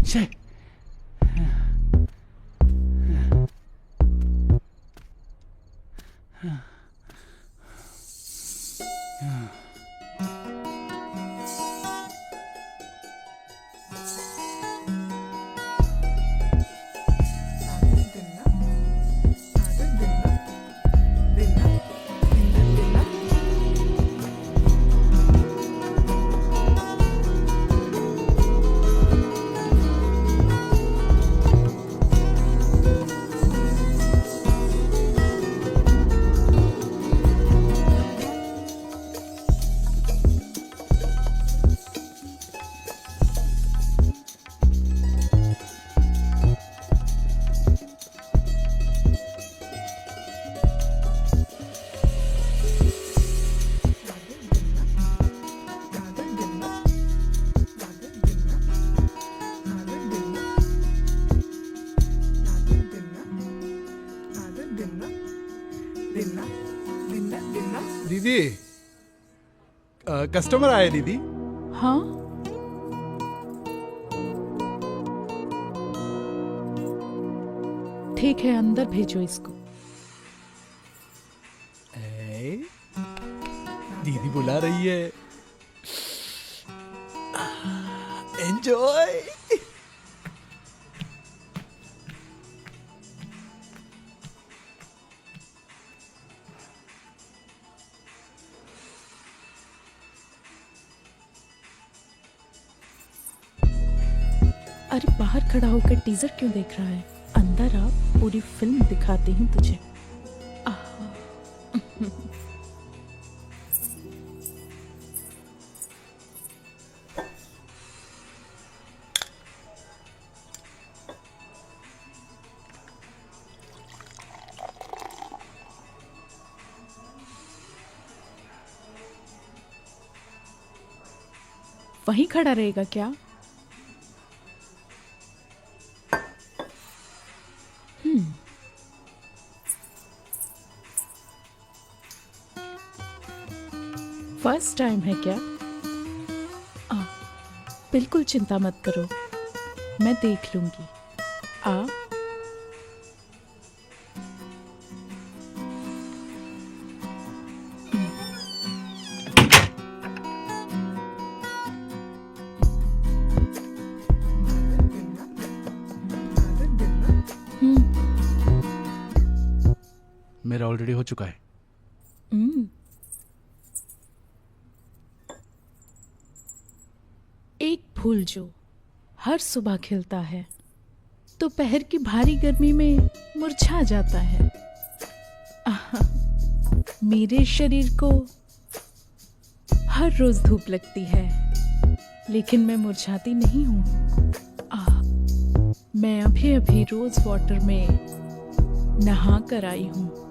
छे। दीदी, कस्टमर आए दीदी। हाँ, ठीक है, अंदर भेजो इसको। दीदी बुला रही है। एंजॉय। अरे बाहर खड़ा होकर टीजर क्यों देख रहा है? अंदर आ, पूरी फिल्म दिखाती हूँ तुझे। वहीं खड़ा रहेगा क्या? फर्स्ट टाइम है क्या? बिल्कुल चिंता मत करो, मैं देख लूंगी। आ मेरा ऑलरेडी हो चुका है। एक फूल जो हर सुबह खिलता है, दोपहर की भारी गर्मी में मुरझा जाता है। मेरे शरीर को हर रोज धूप लगती है, लेकिन मैं मुरझाती नहीं हूँ। मैं अभी अभी रोज वाटर में नहा कर आई हूँ।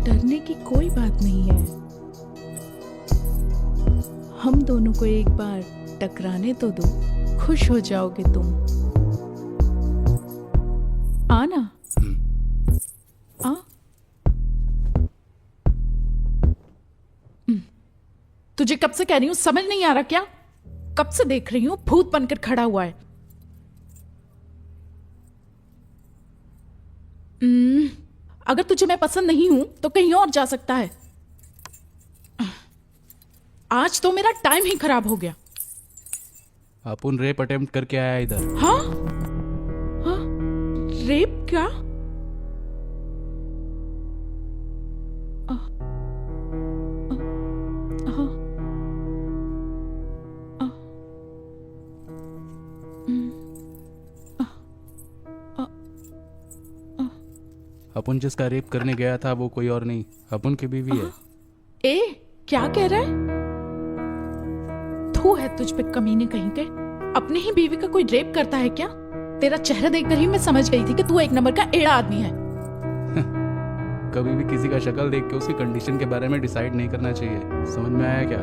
डरने की कोई बात नहीं है। हम दोनों को एक बार टकराने तो दो, खुश हो जाओगे तुम। आना। आ तुझे कब से कह रही हूं, समझ नहीं आ रहा क्या? कब से देख रही हूं, भूत बनकर खड़ा हुआ है। अगर तुझे मैं पसंद नहीं हूं तो कहीं और जा सकता है। आज तो मेरा टाइम ही खराब हो गया। अपुन रेप अटेम्प्ट करके आया इधर। हाँ? हाँ? रेप क्या? अपुन जिसका रेप करने गया था वो कोई और नहीं, अपुन की बीवी है। ए, क्या कह रहा है? थू है तुझ पे कमीने कहीं के। अपने ही बीवी का कोई रेप करता है क्या? तेरा चेहरा देखकर ही मैं समझ गई थी कि तू एक नंबर का एड़ा आदमी है। कभी भी किसी का शक्ल देख के उसकी कंडीशन के बारे में डिसाइड नहीं करना चाहिए। समझ में आया क्या?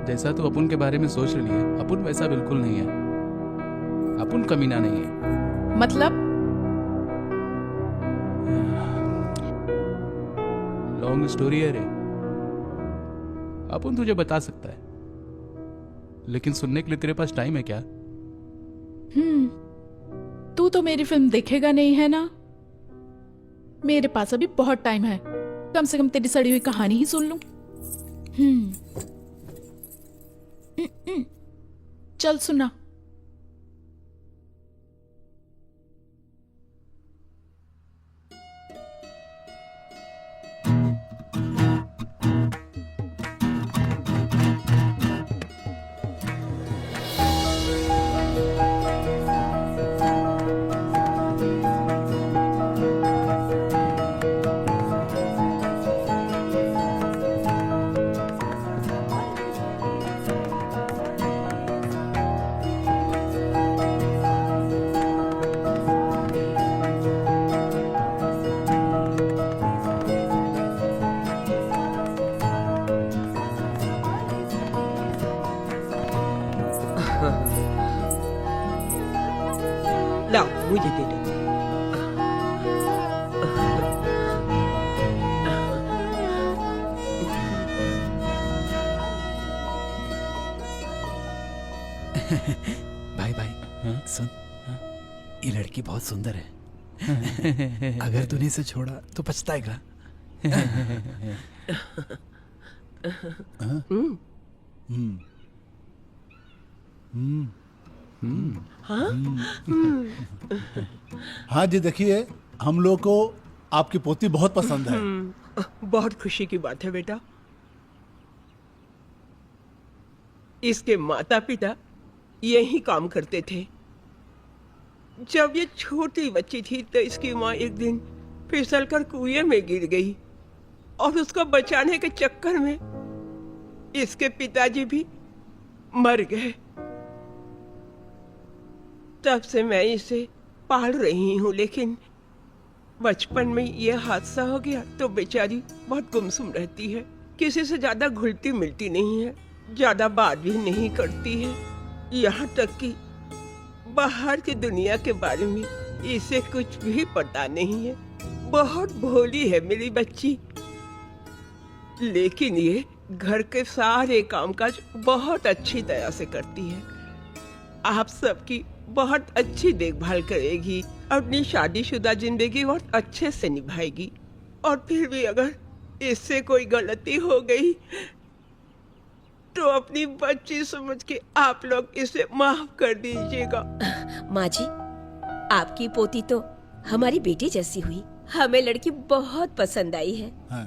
जैसा तू अपुन के बारे में सोच रही है, अपुन वैसा बिल्कुल नहीं है। अपुन कमीना नहीं है। मतलब? लॉन्ग स्टोरी है रे। अपुन तुझे बता सकता है, लेकिन सुनने के लिए तेरे पास टाइम है क्या? तू तो मेरी फिल्म देखेगा नहीं है ना? मेरे पास अभी बहुत टाइम है, कम से कम तेरी सड़ी हुई कहानी ही सुन लूं। चल सुना। लाओ मुझे दे दो। भाई भाई, सुन, ये लड़की बहुत सुंदर है। अगर तूने इसे छोड़ा तो पछताएगा। हाँ जी, देखिए, हम लोग को आपकी पोती बहुत पसंद है। बहुत खुशी की बात है बेटा। इसके माता पिता यही काम करते थे। जब ये छोटी बच्ची थी तो इसकी माँ एक दिन फिसलकर कुएं में गिर गई और उसको बचाने के चक्कर में इसके पिताजी भी मर गए। तब से मैं इसे पाल रही हूँ, लेकिन बचपन में ये हादसा हो गया तो बेचारी बहुत गुमसुम रहती है। किसी से ज्यादा घुलती मिलती नहीं है, ज्यादा बात भी नहीं करती है। यहाँ तक कि बाहर की दुनिया के बारे में इसे कुछ भी पता नहीं है। बहुत भोली है मेरी बच्ची, लेकिन ये घर के सारे कामकाज बहुत अच्छी तरह से करती है। आप सबकी बहुत अच्छी देखभाल करेगी, अपनी शादीशुदा जिंदगी बहुत अच्छे से निभाएगी। और फिर भी अगर इससे कोई गलती हो गई तो अपनी बच्ची समझ के आप लोग इसे माफ कर दीजिएगा। माँ जी, आपकी पोती तो हमारी बेटी जैसी हुई। हमें लड़की बहुत पसंद आई है। हाँ।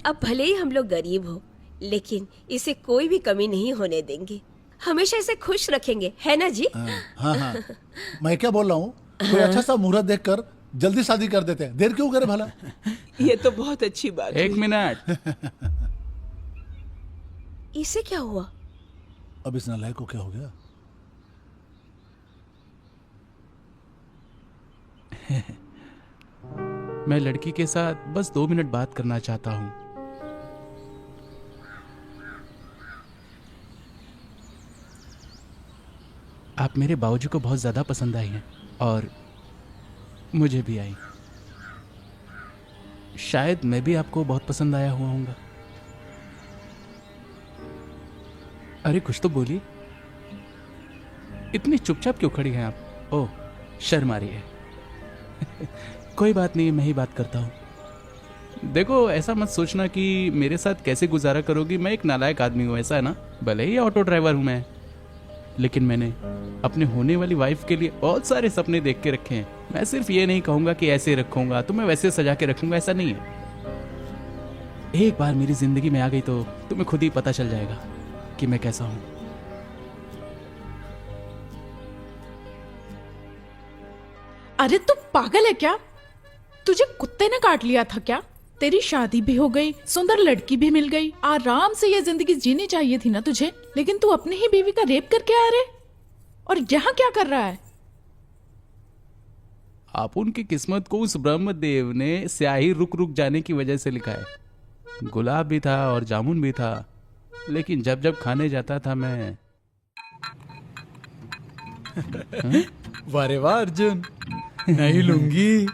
अब भले ही हम लोग गरीब हो, लेकिन इसे कोई भी कमी नहीं होने देंगे। हमेशा इसे खुश रखेंगे, है ना जी? हाँ हाँ, मैं क्या बोल रहा हूँ, कोई अच्छा सा मुहूर्त देखकर जल्दी शादी कर देते हैं। देर क्यों करे भला? ये तो बहुत अच्छी बात है। एक मिनट। इसे क्या हुआ? अब इस नालायक को क्या हो गया? मैं लड़की के साथ बस 2 मिनट बात करना चाहता हूँ। आप मेरे बाबूजी को बहुत ज्यादा पसंद आई हैं और मुझे भी आई। शायद मैं भी आपको बहुत पसंद आया हुआ हूँगा। अरे कुछ तो बोलिए, इतनी चुपचाप क्यों खड़ी हैं आप? ओह, शर्म आ रही है। कोई बात नहीं, मैं ही बात करता हूँ। देखो, ऐसा मत सोचना कि मेरे साथ कैसे गुजारा करोगी। मैं एक नालायक आदमी हूँ, ऐसा है ना? भले ही ऑटो ड्राइवर हूँ मैं, लेकिन मैंने अपने होने वाली वाइफ के लिए बहुत सारे सपने देख के रखे हैं। मैं सिर्फ ये नहीं कहूँगा कि ऐसे रखूँगा तो मैं वैसे सजा के रखूँगा, ऐसा नहीं है। एक बार मेरी जिंदगी में आ गई तो तुम्हें खुद ही पता चल जाएगा कि मैं कैसा हूँ। अरे तू पागल है क्या? तुझे कुत्ते ने काट लिया था क्या? तेरी शादी भी हो गई, सुंदर लड़की भी मिल गई, आराम से ये जिंदगी जीनी चाहिए थी ना तुझे, लेकिन तू अपनी ही बीवी का रेप करके आया रे। और यहाँ क्या कर रहा है? आप उनकी किस्मत को उस ब्रह्मदेव ने स्याही रुक रुक जाने की वजह से लिखा है। गुलाब भी था और जामुन भी था, लेकिन जब जब खाने जाता था मैं वाह रे वाह अर्जुन, नई लुंगी,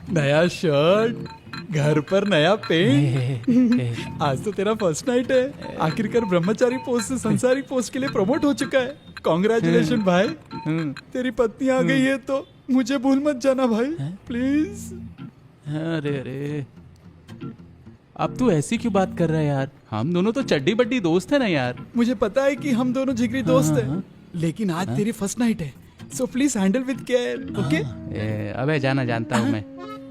नया शर्ट, घर पर नया पेंट। आज तो तेरा फर्स्ट नाइट है। आखिरकार ब्रह्मचारी पोस्ट से संसारिक पोस्ट के लिए प्रमोट हो चुका है। कॉन्ग्रेचुलेशन भाई। तेरी पत्नी आ गई है तो मुझे भूल मत जाना भाई, प्लीज। अरे अरे, अब तू ऐसी क्यों बात कर रहा है यार? हम दोनों तो चड्डी बड्डी दोस्त है ना यार। मुझे पता है कि हम दोनों जिगरी दोस्त हैं, लेकिन आज तेरी फर्स्ट नाइट है, so please handle with care, okay? अबे जाना जानता हूँ मैं।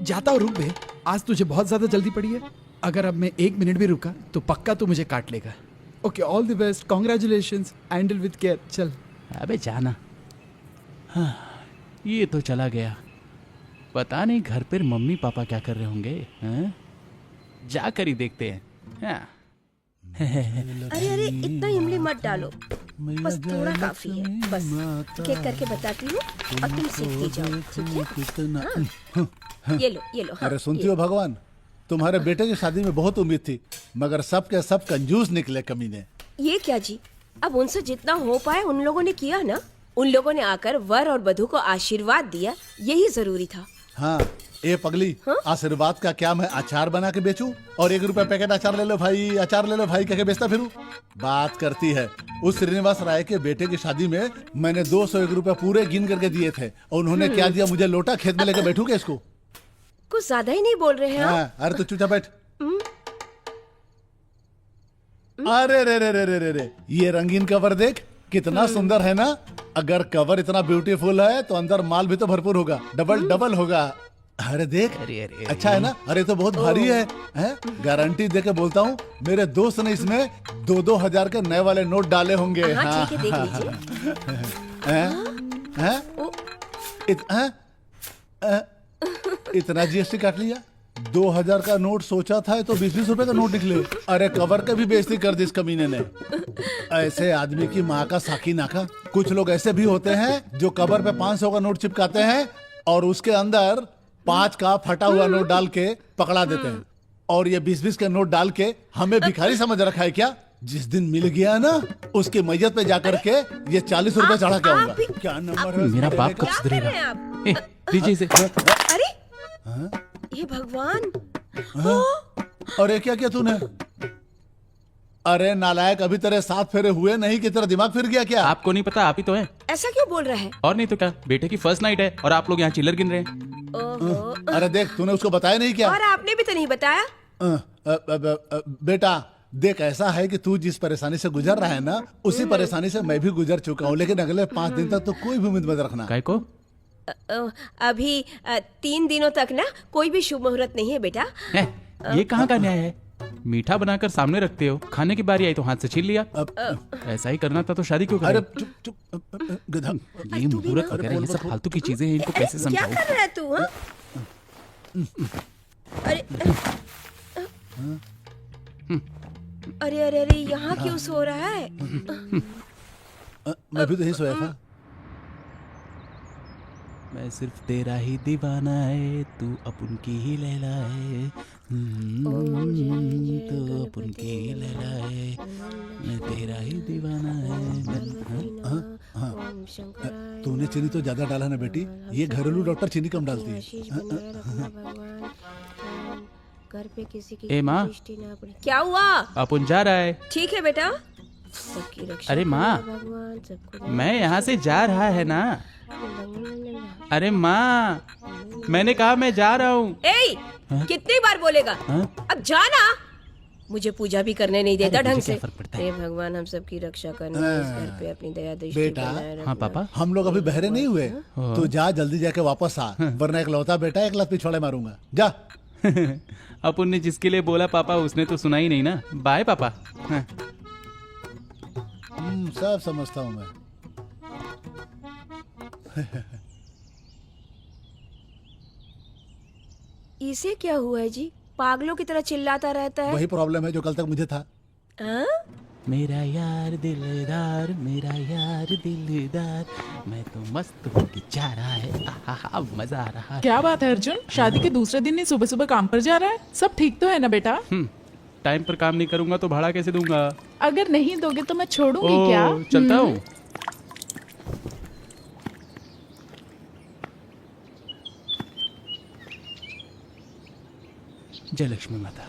जाता हूँ, रुक बे। आज तुझे बहुत ज्यादा जल्दी पड़ी है। अगर अब मैं 1 मिनट भी रुका तो पक्का तू मुझे काट लेगा। Okay, all the best, congratulations, handle with care. चल। अबे जाना। हाँ, ये तो चला गया। पता नहीं घर पर मम्मी पापा क्या कर रहे होंगे। हाँ? जाकर ही देखते हैं। हाँ। अरे अरे, इतना इमली मत डालो, बस थोड़ा काफी है। बस केक करके बताती हूँ और तुम सीखती जाओ, ठीक है? हाँ। ये लो। हाँ, अरे सुनती हो भगवान, तुम्हारे बेटे की शादी में बहुत उम्मीद थी, मगर सब के सब कंजूस निकले कमीने। ये क्या जी, अब उनसे जितना हो पाए उन लोगों ने किया ना। उन लोगों ने आकर वर और वधू को आशीर्वाद दिया, यही जरूरी था। हाँ, ए पगली, आशीर्वाद का क्या मैं अचार बना के बेचूं? और 1 रुपया पैकेट अचार ले लो भाई, अचार ले लो भाई कह के बेचता फिरूं? बात करती है। उस श्रीनिवास राय के बेटे की शादी में मैंने 201 रुपया पूरे गिन करके दिए थे, और उन्होंने क्या दिया मुझे? लोटा। खेत में लेके बैठू क्या इसको? कुछ ज्यादा ही नहीं बोल रहे हैं आप? हाँ, अरे तू चुपचाप बैठ। अरे रे रे रे रे रे रे, ये रंगीन कवर देख, कितना सुंदर है ना? अगर कवर इतना ब्यूटीफुल है तो अंदर माल भी तो भरपूर होगा, डबल डबल होगा। अरे देख, अरे अच्छा है ना? अरे तो बहुत भारी है, हैं? गारंटी दे के बोलता हूँ, मेरे दोस्त ने इसमें 2-2 हजार के नए वाले नोट डाले होंगे। हाँ, ठीक है, देख लीजिए। इतना जीएसटी काट लिया? 2000 का नोट सोचा था तो 20-20 रुपए का नोट निकले। अरे कवर का भी बेइज्जती कर दी इस कमीने ने। ऐसे आदमी की माँ का साकी नाका। कुछ लोग ऐसे भी होते हैं जो कवर पे 500 का नोट चिपकाते हैं और उसके अंदर 5 का फटा हुआ नोट डाल के पकड़ा देते हैं, और ये 20-20 के नोट डाल के हमें भिखारी समझ रखा है क्या? जिस दिन मिल गया ना, उसकी मैयत पे जाकर के ये 40 रुपए चढ़ा के आऊंगा। क्या नंबर है? मेरा बाप कब क्या कर रहे हैं सुधरेगा? आप? दीजिए इसे। अरे ये भगवान, अरे क्या किया तूने? अरे नालायक, अभी तेरे 7 फेरे हुए नहीं कि तेरा दिमाग फिर गया क्या? आपको नहीं पता, आप ही तो हैं। ऐसा क्यों बोल रहा है? और नहीं तो क्या, बेटे की फर्स्ट नाइट है और आप लोग यहाँ चिल्लर गिन रहे हैं। ओहो, अरे देख, तूने उसको बताया नहीं क्या? और आपने भी तो नहीं बताया। बेटा देख, ऐसा है कि तू जिस परेशानी से गुजर रहा है ना, उसी परेशानी से मैं भी गुजर चुका हूँ, लेकिन अगले 5 दिन तक तो कोई भी उम्मीद मत रखना। काय को? अभी 3 दिनों तक ना कोई भी शुभ मुहूर्त नहीं है बेटा। है? ये कहाँ का न्याय है? मीठा बनाकर सामने रखते हो, खाने की बारी आई तो हाथ से छीन लिया। ऐसा ही करना था तो शादी क्यों अरे करें? चुप चुप, गधा। ये मुहूर्त वगैरह ये सब फालतू की चीजें हैं, इनको कैसे क्या समझाऊं? कर रहा है तू? हाँ? अरे अरे अरे अरे, यहाँ क्यों सो रहा है? मैं भी तो यही सोया था। मैं सिर्फ तेरा ही दीवाना है, तू अपन की ही लैला है। तू अपन की ही लैला है, मैं तेरा ही दीवाना है। तूने चीनी तो ज्यादा डाला ना बेटी, ये घरेलू डॉक्टर चीनी कम डालती है। घर पे किसी की ए माँ, दृष्टि ना पड़े। क्या हुआ? अपन जा रहा है। ठीक है बेटा, सबकी रक्षा अरे माँ, करे भगवान, सबको मैं यहाँ से जा रहा है ना। अरे माँ, मैंने कहा मैं जा रहा हूँ। ए, कितनी बार बोलेगा? हाँ? अब जाना। मुझे पूजा भी करने नहीं देता अरे ढंग मुझे से। क्या फर्क पड़ता है? हे भगवान, हम सबकी रक्षा करना, इस घर पे अपनी दया दृष्टि बेटा, बनाए रखना। हाँ पापा। हम लोग अभी बहरे नहीं हुए, तो जा जल्दी जाके वापस आ, वरना एक लौता बेटा एक लात पिछवाड़े मारूंगा। जा। अपन ने जिसके लिए बोला पापा, उसने तो सुना ही नहीं ना। बाय पापा। हाँ। सब समझता हूँ मैं। इसे क्या हुआ है जी? पागलों की तरह चिल्लाता रहता है। वही प्रॉब्लम है जो कल तक मुझे था। हाँ? मेरा यार दिलदार, मेरा यार दिलदार, मैं तो मस्त होके जा रहा है। आहा, मजा आ रहा है। क्या बात है अर्जुन, शादी के दूसरे दिन ही सुबह सुबह काम पर जा रहा है? सब ठीक तो है ना बेटा? टाइम पर काम नहीं करूंगा तो भाड़ा कैसे दूंगा? अगर नहीं दोगे तो मैं छोड़ूंगी क्या? चलता हूँ। जय लक्ष्मी माता।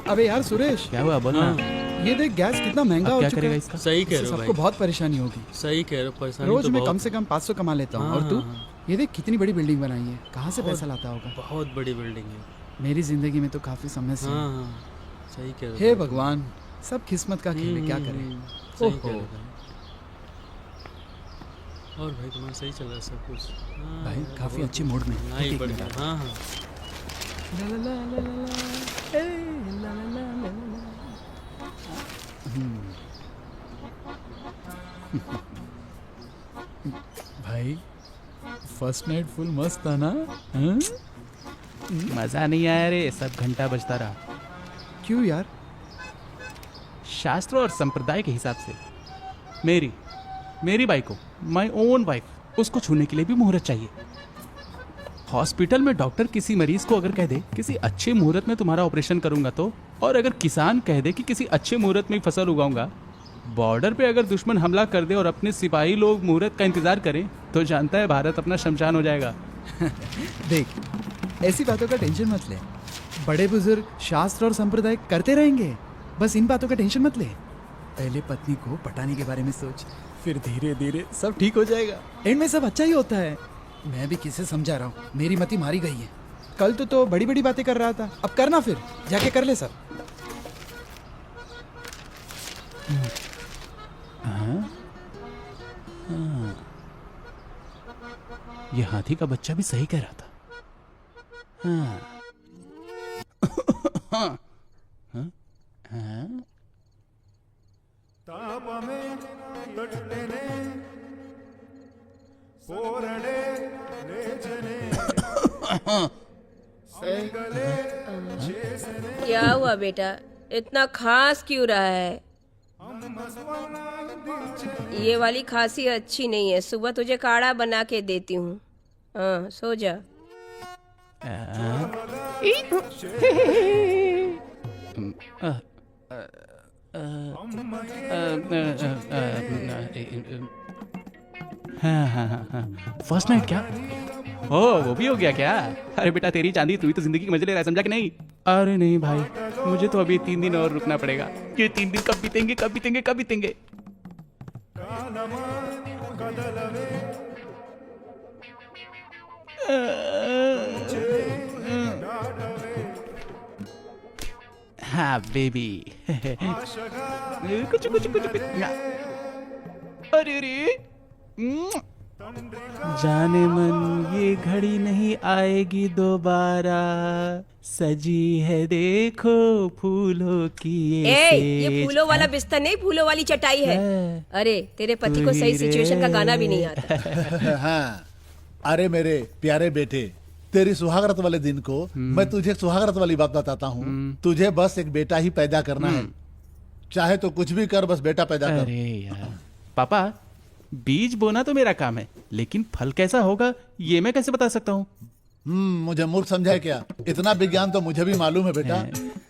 अबे यार सुरेश, क्या हुआ बोलना। ये देख गैस कितना महंगा अब हो क्या चुका करेगा है। इसका? सही कह रहे हो सबको भाई, बहुत परेशानी होगी। सही कह रहे हो, परेशानी रोज तो मैं बहुत, कम से कम 500 कमा लेता हूँ। हाँ, और तू हाँ। ये देख कितनी बड़ी बिल्डिंग बनाई है, कहाँ से पैसा लाता होगा। बहुत बड़ी बिल्डिंग है। मेरी जिंदगी में तो काफी समस्या है। हाँ हाँ, सही कह रहे हो हे भाई। भगवान, सब किस्मत का खेल है, क्या करें। सही ओहो। कह रहे हो भाई। और भाई तुम्हारा सही चल रहा है सब कुछ? हाँ, भाई यार, काफी बहुत अच्छे मूड में। नहीं एक बढ़िया। मिनट। हाँ हाँ, भाई फर्स्ट नाइट फुल मस्त था ना? हाँ? मजा नहीं आया रे, सब घंटा बजता रहा। क्यों यार? शास्त्र और संप्रदाय के हिसाब से मेरी बाई को, माई ओन वाइफ, उसको छूने के लिए भी मुहूर्त चाहिए। हॉस्पिटल में डॉक्टर किसी मरीज को अगर कह दे किसी अच्छे मुहूर्त में तुम्हारा ऑपरेशन करूंगा तो, और अगर किसान कह दे कि किसी अच्छे मुहूर्त में ही फसल उगाऊंगा, बॉर्डर पे अगर दुश्मन हमला कर दे और अपने सिपाही लोग मुहूर्त का इंतजार करें, तो जानता है भारत अपना शमशान हो जाएगा। देख, ऐसी बातों का टेंशन मत ले। बड़े बुजुर्ग शास्त्र और संप्रदाय करते रहेंगे, बस इन बातों का टेंशन मत ले। पहले पत्नी को पटाने के बारे में सोच, फिर धीरे धीरे सब ठीक हो जाएगा। एंड में सब अच्छा ही होता है। मैं भी किसे समझा रहा हूँ, मेरी मति मारी गई है। कल तो बड़ी बड़ी बातें कर रहा था, अब करना, फिर जाके कर ले सब। ये हाथी का बच्चा भी सही कह रहा था। हाँ। हाँ। हाँ? हाँ? क्या हुआ बेटा, इतना खांस क्यों रहा है? ये वाली खांसी अच्छी नहीं है, सुबह तुझे काढ़ा बना के देती हूँ। हाँ, सो जा। फर्स्ट नाइट क्या? ओ, वो भी हो गया क्या? अरे बेटा तेरी चांदी, तू ही तो जिंदगी के मजे ले रहा है, समझा कि नहीं? अरे नहीं भाई, मुझे तो अभी 3 दिन और रुकना पड़ेगा। ये 3 दिन कब बीतेंगे, कब बीतेंगे, कब बीतेंगे? हाँ बेबी। कुछ कुछ कुछ अरे अरे जाने मन ये घड़ी नहीं आएगी दोबारा, सजी है देखो फूलों की ये फूलों वाला बिस्तर नहीं, फूलों वाली चटाई है। अरे तेरे पति को सही सिचुएशन का गाना भी नहीं आता। हाँ, अरे मेरे प्यारे बेटे, तेरी सुहागरात वाले दिन को मैं तुझे एक सुहागरात वाली बात बताता हूँ। तुझे बस एक बेटा ही पैदा करना है, चाहे तो कुछ भी कर, बस बेटा पैदा कर। अरे यार पापा, बीज बोना तो मेरा काम है, लेकिन फल कैसा होगा ये मैं कैसे बता सकता हूँ? मुझे मूर्ख समझा है क्या? इतना विज्ञान तो मुझे भी मालूम है बेटा।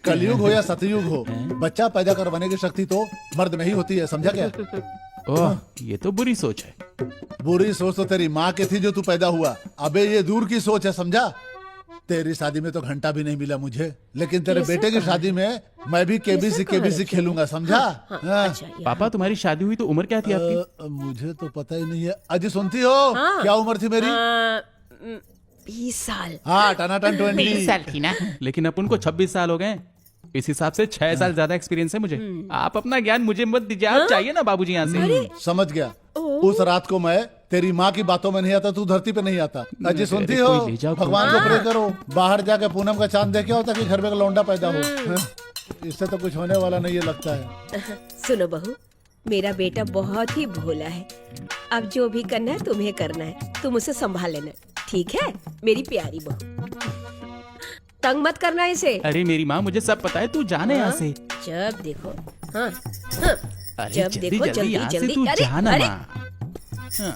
कलयुग हो या सतयुग हो, बच्चा पैदा करवाने की शक्ति तो मर्द में ही होती है, समझा क्या? ओह, ये तो बुरी सोच है। बुरी सोच तो तेरी माँ की थी जो तू पैदा हुआ। अबे ये दूर की सोच है, समझा? तेरी शादी में तो घंटा भी नहीं मिला मुझे, लेकिन तेरे बेटे की शादी में मैं भी केबीसी खेलूंगा, समझा? हाँ। अच्छा, यार। पापा तुम्हारी शादी हुई तो उम्र क्या थी आपकी? मुझे तो पता ही नहीं है। अजी सुनती हो? हाँ। क्या उम्र थी मेरी? 20 साल। हाँ, टनाटन 20 साल थी ना। लेकिन अपन को 26 साल हो गए, इस हिसाब से 6 साल ज्यादा एक्सपीरियंस है मुझे। आप अपना ज्ञान मुझे मत दीजिए, आप चाहिए ना बाबूजी यहाँ से। समझ गया। उस रात को मैं तेरी माँ की बातों में नहीं आता, तू धरती पे नहीं आता। अजी सुनती हो? कोई ले जाओ, भगवान को प्रे करो, बाहर जाके पूनम का चांद देखे होता कि घर में एक लौंडा पैदा हो। हाँ? इससे तो कुछ होने वाला नहीं है लगता है। सुनो बहू, मेरा बेटा बहुत ही भोला है। अब जो भी करना है तुम्हें करना है, तुम उसे संभाल लेना, ठीक है मेरी प्यारी बहू। तंग मत करना इसे। अरे मेरी माँ, मुझे सब पता है, तू जाने यहाँ से। जब देखो हाँ हाँ, अरे जब जल्दी देखो जल्दी जल्दी यहाँ से जल्दी। तू अरे जाना अरे माँ। हाँ।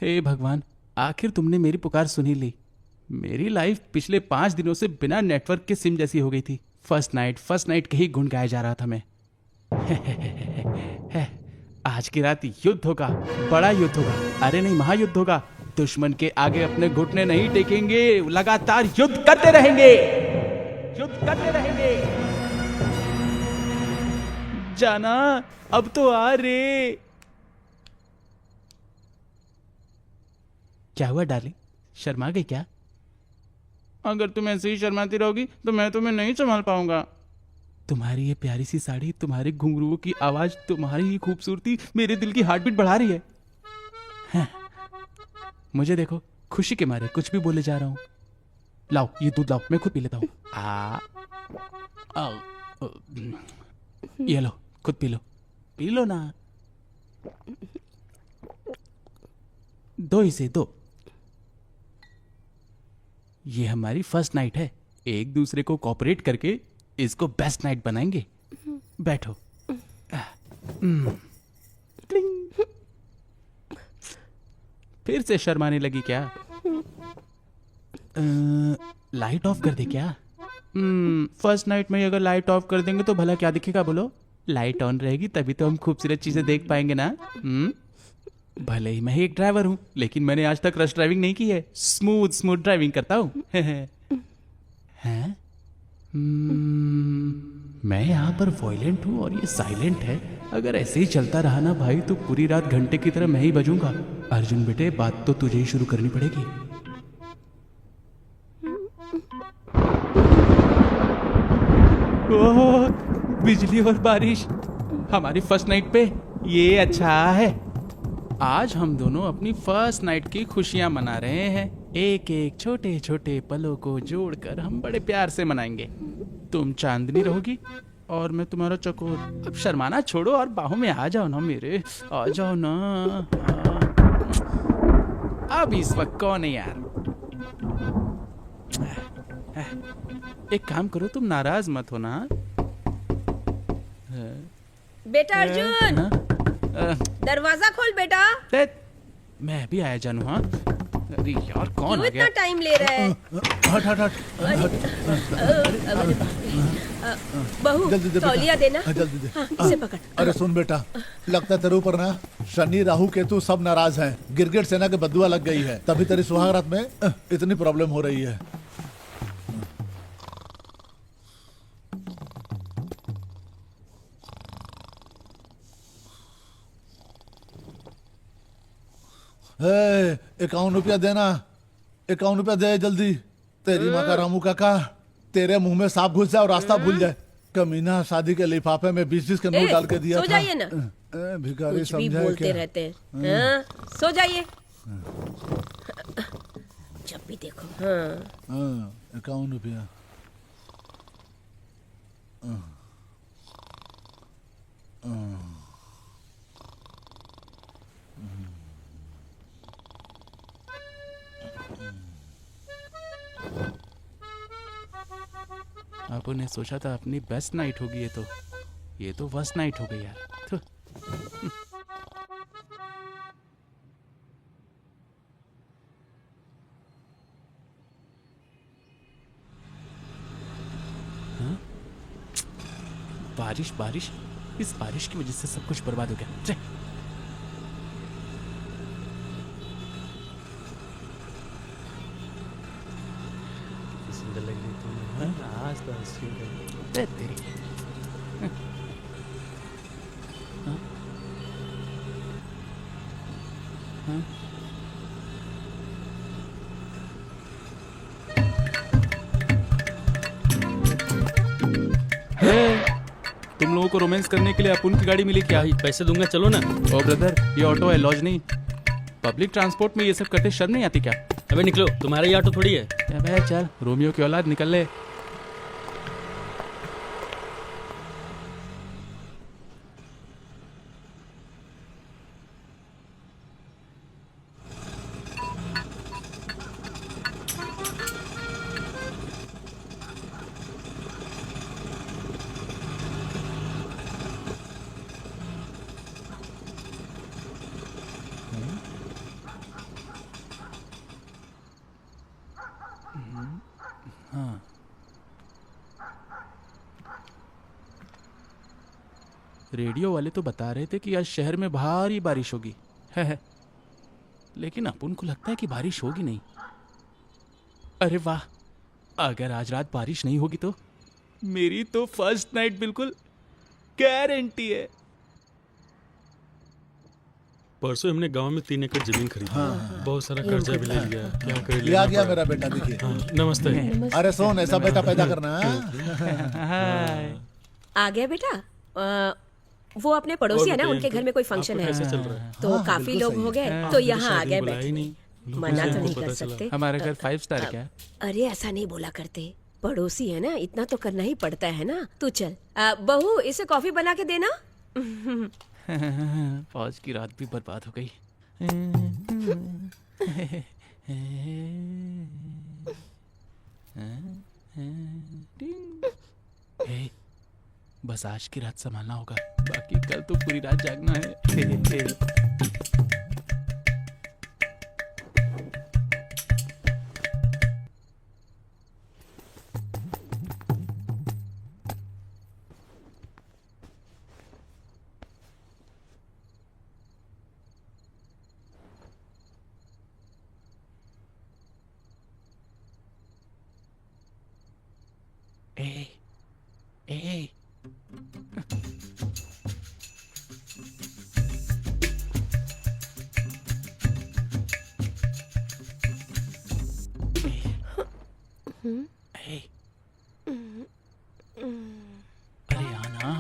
हे भगवान, आखिर तुमने मेरी पुकार सुनी ली। मेरी लाइफ पिछले 5 दिनों से बिना नेटवर्क के सिम जैसी हो गई थी। फर्स्ट नाइट के ही गुण गाया जा रहा था मैं। आज की रात युद्ध होगा, बड़ा युद्ध होगा। अरे नहीं, महायुद्ध होगा। दुश्मन के आगे अपने घुटने नहीं टेकेंगे, लगातार युद्ध करते रहेंगे, युद्ध करते रहेंगे। जाना, अब तो आ रे। क्या हुआ डार्लिंग, शर्मा गई क्या? अगर तुम ऐसे ही शर्माती रहोगी तो मैं तुम्हें नहीं संभाल पाऊंगा। तुम्हारी ये प्यारी सी साड़ी, तुम्हारे घुंघरुओं की आवाज, तुम्हारी ही खूबसूरती मेरे दिल की हार्ट बीट बढ़ा रही है। हाँ। मुझे देखो, खुशी के मारे कुछ भी बोले जा रहा हूं। लाओ ये दूध लाओ, मैं खुद पी लेता हूं। ये लो, खुद पी लो ना। दो इसे दो। ये हमारी फर्स्ट नाइट है, एक दूसरे को कोऑपरेट करके इसको बेस्ट नाइट बनाएंगे। बैठो। फिर से शर्माने लगी क्या? लाइट ऑफ कर दे क्या? फर्स्ट नाइट में अगर लाइट ऑफ कर देंगे तो भला क्या दिखेगा बोलो? लाइट ऑन रहेगी तभी तो हम खूबसूरत चीजें देख पाएंगे ना। भले ही मैं एक ड्राइवर हूं, लेकिन मैंने आज तक रश ड्राइविंग नहीं की है। स्मूथ ड्राइविंग करता हूं। हैं? मैं यहाँ पर वॉयलेंट हूँ और ये साइलेंट है। अगर ऐसे ही चलता रहा ना भाई तो पूरी रात घंटे की तरह मैं ही बजूंगा। अर्जुन बेटे, बात तो तुझे ही शुरू करनी पड़ेगी। ओह, बिजली और बारिश हमारी फर्स्ट नाइट पे, ये अच्छा है। आज हम दोनों अपनी फर्स्ट नाइट की खुशियां मना रहे हैं। एक एक छोटे छोटे पलों को जोड़कर हम बड़े प्यार से मनाएंगे। तुम चांदनी रहोगी और मैं तुम्हारा चकोर। अब शर्माना छोड़ो और बाहों में आ जाओ ना मेरे, आ जाओ ना। अब इस वक्त कौन है यार? एक काम करो, तुम नाराज मत हो ना। बेटा अर्जुन, दरवाजा खोल बेटा। मैं भी आया जानू। हाँ, अरे यार कौन क्यों आ गया? इतना टाइम ले रहा है? हट हट हट। बहू जल्दी दे बेटा। तौलिया देना। हाँ, जल्दी दे। हाँ, इसे पकड़। अरे सुन बेटा, लगता है तेरे ऊपर ना शनि राहु केतु सब नाराज हैं। गिरगिट सेना के बदुआ लग गई है, तभी तेरी सुहाग रात में इतनी प्रॉब्लम हो रही है। ए, 51 रुपया देना, 51 रुपया दे जल्दी। तेरी माँ का रामू काका तेरे मुंह में सांप घुस जाए और रास्ता भूल जाए। कमीना शादी के लिफाफे में 20-20 के नोट डाल के दिया सो था। जाइए ना। भिखारी कुछ भी समझाए बोलते क्या? रहते हैं। हाँ, सो जाइए। जब भी देखो। हाँ, 51 रुपया। अपन ने सोचा था अपनी बेस्ट नाइट होगी, ये तो वर्स्ट नाइट हो गई यार। थु। हाँ? बारिश, इस बारिश की वजह से सब कुछ बर्बाद हो गया। चल। सुंदर लग रही तुम। आज तो हंसी हो गई। तेरी। तुम लोगों को रोमांस करने के लिए अपुन की गाड़ी मिली क्या? पैसे दूंगा, चलो ना। ओ ब्रदर, ये ऑटो है, लॉज नहीं। पब्लिक ट्रांसपोर्ट में ये सब करते शर्म नहीं आती क्या? अबे निकलो, तुम्हारा ये ऑटो थोड़ी है। अबे चल, रोमियो की औलाद, निकल ले। रेडियो वाले तो बता रहे थे कि आज शहर में भारी बारिश होगी, है। लेकिन अपन को लगता है कि बारिश होगी नहीं। अरे वाह, अगर आज रात बारिश नहीं होगी तो मेरी तो फर्स्ट नाइट बिल्कुल गारंटी है। परसों हमने गांव में 3 एकड़ जमीन खरीदी। बहुत सारा कर्जा भी ले लिया, क्या करे ये आ गया मेरा बेटा, देखिए। नमस्ते। अरे सोन, ऐसा बेटा पैदा करना है। हाय। आ गया बेटा। वो अपने पड़ोसी है ना, उनके घर में कोई फंक्शन है कैसे चल रहा है? तो काफी लोग हो गए, तो यहाँ आ गए बुलाया ही बैठने। नहीं। मना तो नहीं कर सकते। हमारा घर 5 स्टार क्या है? अरे ऐसा नहीं बोला करते, पड़ोसी है ना, इतना तो करना ही पड़ता है ना। तू चल, बहू इसे कॉफी बना के देना। फौज की रात भी बर्बाद हो गई। हे, बस आज की रात संभालना होगा, बाकी कल तो पूरी रात जागना है। ए, ए, अरे आना।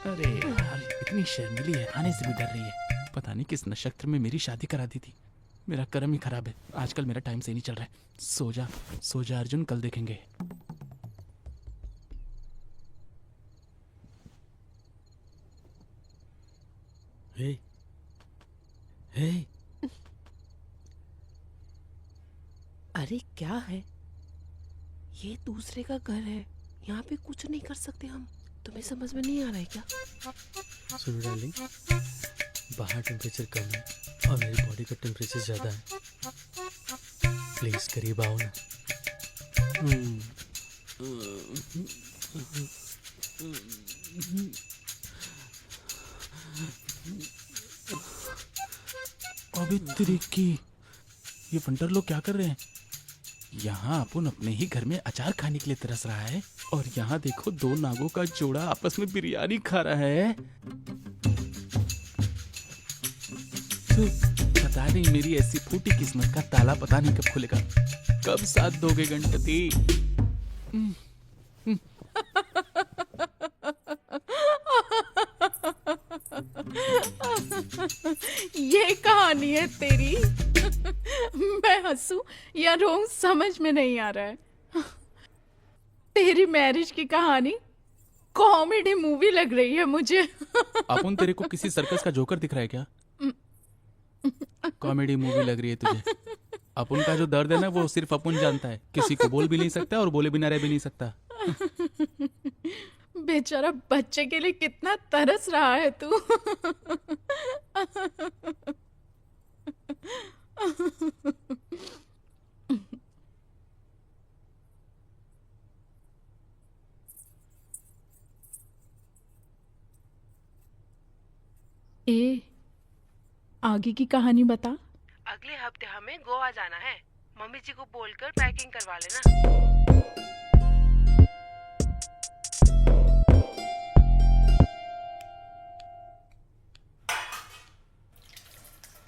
अरे यार, इतनी शर्मीली है, आने से भी डर रही है। पता नहीं किस नक्षत्र में मेरी शादी करा दी थी। मेरा कर्म ही खराब है, आजकल मेरा टाइम सही नहीं चल रहा है। सो जा अर्जुन, कल देखेंगे। हे, हे, अरे क्या है ये? दूसरे का घर है, यहाँ पे कुछ नहीं कर सकते हम। तुम्हें समझ में नहीं आ रहा है क्या? सुनो डार्लिंग, बाहर टेम्परेचर कम है और मेरी बॉडी का टेम्परेचर ज्यादा है। प्लीज करीब आओ ना। अबे तेरी की, ये फंटर लोग क्या कर रहे हैं? यहाँ अपन अपने ही घर में अचार खाने के लिए तरस रहा है, और यहाँ देखो 2 नागों का जोड़ा आपस में बिरयानी खा रहा है। तो पता नहीं मेरी ऐसी फूटी किस्मत का ताला पता नहीं कब खुलेगा। कब साथ दोगे गणपति? ये कहानी है तेरी। मैं हंसूं या रोऊं समझ में नहीं आ रहा है। तेरी मैरिज की कहानी कॉमेडी मूवी लग रही है मुझे। अपन तेरे को किसी सर्कस का जोकर दिख रहा है क्या? कॉमेडी मूवी लग रही है तुझे? अपन का जो दर्द है ना, वो सिर्फ अपन जानता है, किसी को बोल भी नहीं सकता और बोले बिना रह भी नहीं सकता। बेचारा बच्चे के लिए कितना तरस रहा है तू। ए, आगे की कहानी बता। अगले हफ्ते हमें गोवा जाना है। मम्मी जी को बोलकर पैकिंग करवा लेना।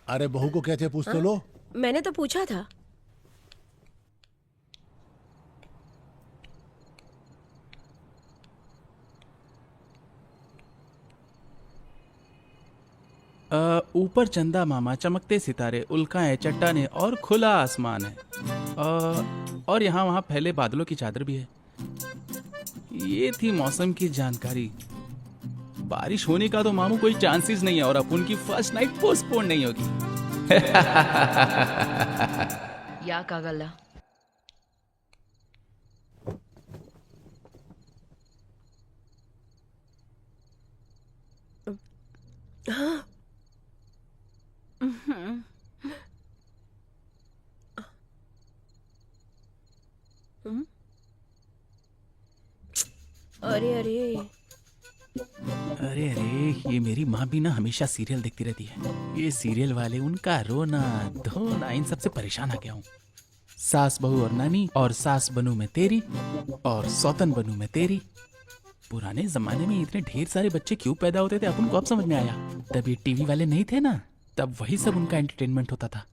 अरे बहू को क्या चाहिए पूछ तो लो। मैंने तो पूछा था। ऊपर चंदा मामा, चमकते सितारे, उल्काएं, चट्टाने और खुला आसमान है। और यहाँ वहाँ फैले बादलों की चादर भी है। ये थी मौसम की जानकारी। बारिश होने का तो मामू कोई चांसेस नहीं है और अपन की फर्स्ट नाइट पोस्टपोन नहीं होगी। ಯಾಕಾಗಲ್ಲ. अरे अरे अरे अरे, ये मेरी माँ भी ना हमेशा सीरियल देखती रहती है। ये सीरियल वाले, उनका रोना धोना, इन सबसे परेशान आ गया हूँ। सास बहू और नानी, और सास बनू मैं तेरी, और सौतन बनू मैं तेरी। पुराने जमाने में इतने ढेर सारे बच्चे क्यों पैदा होते थे अपन को अब समझ में आया। तब ये टीवी वाले नहीं थे ना, तब वही सब उनका एंटरटेनमेंट होता था।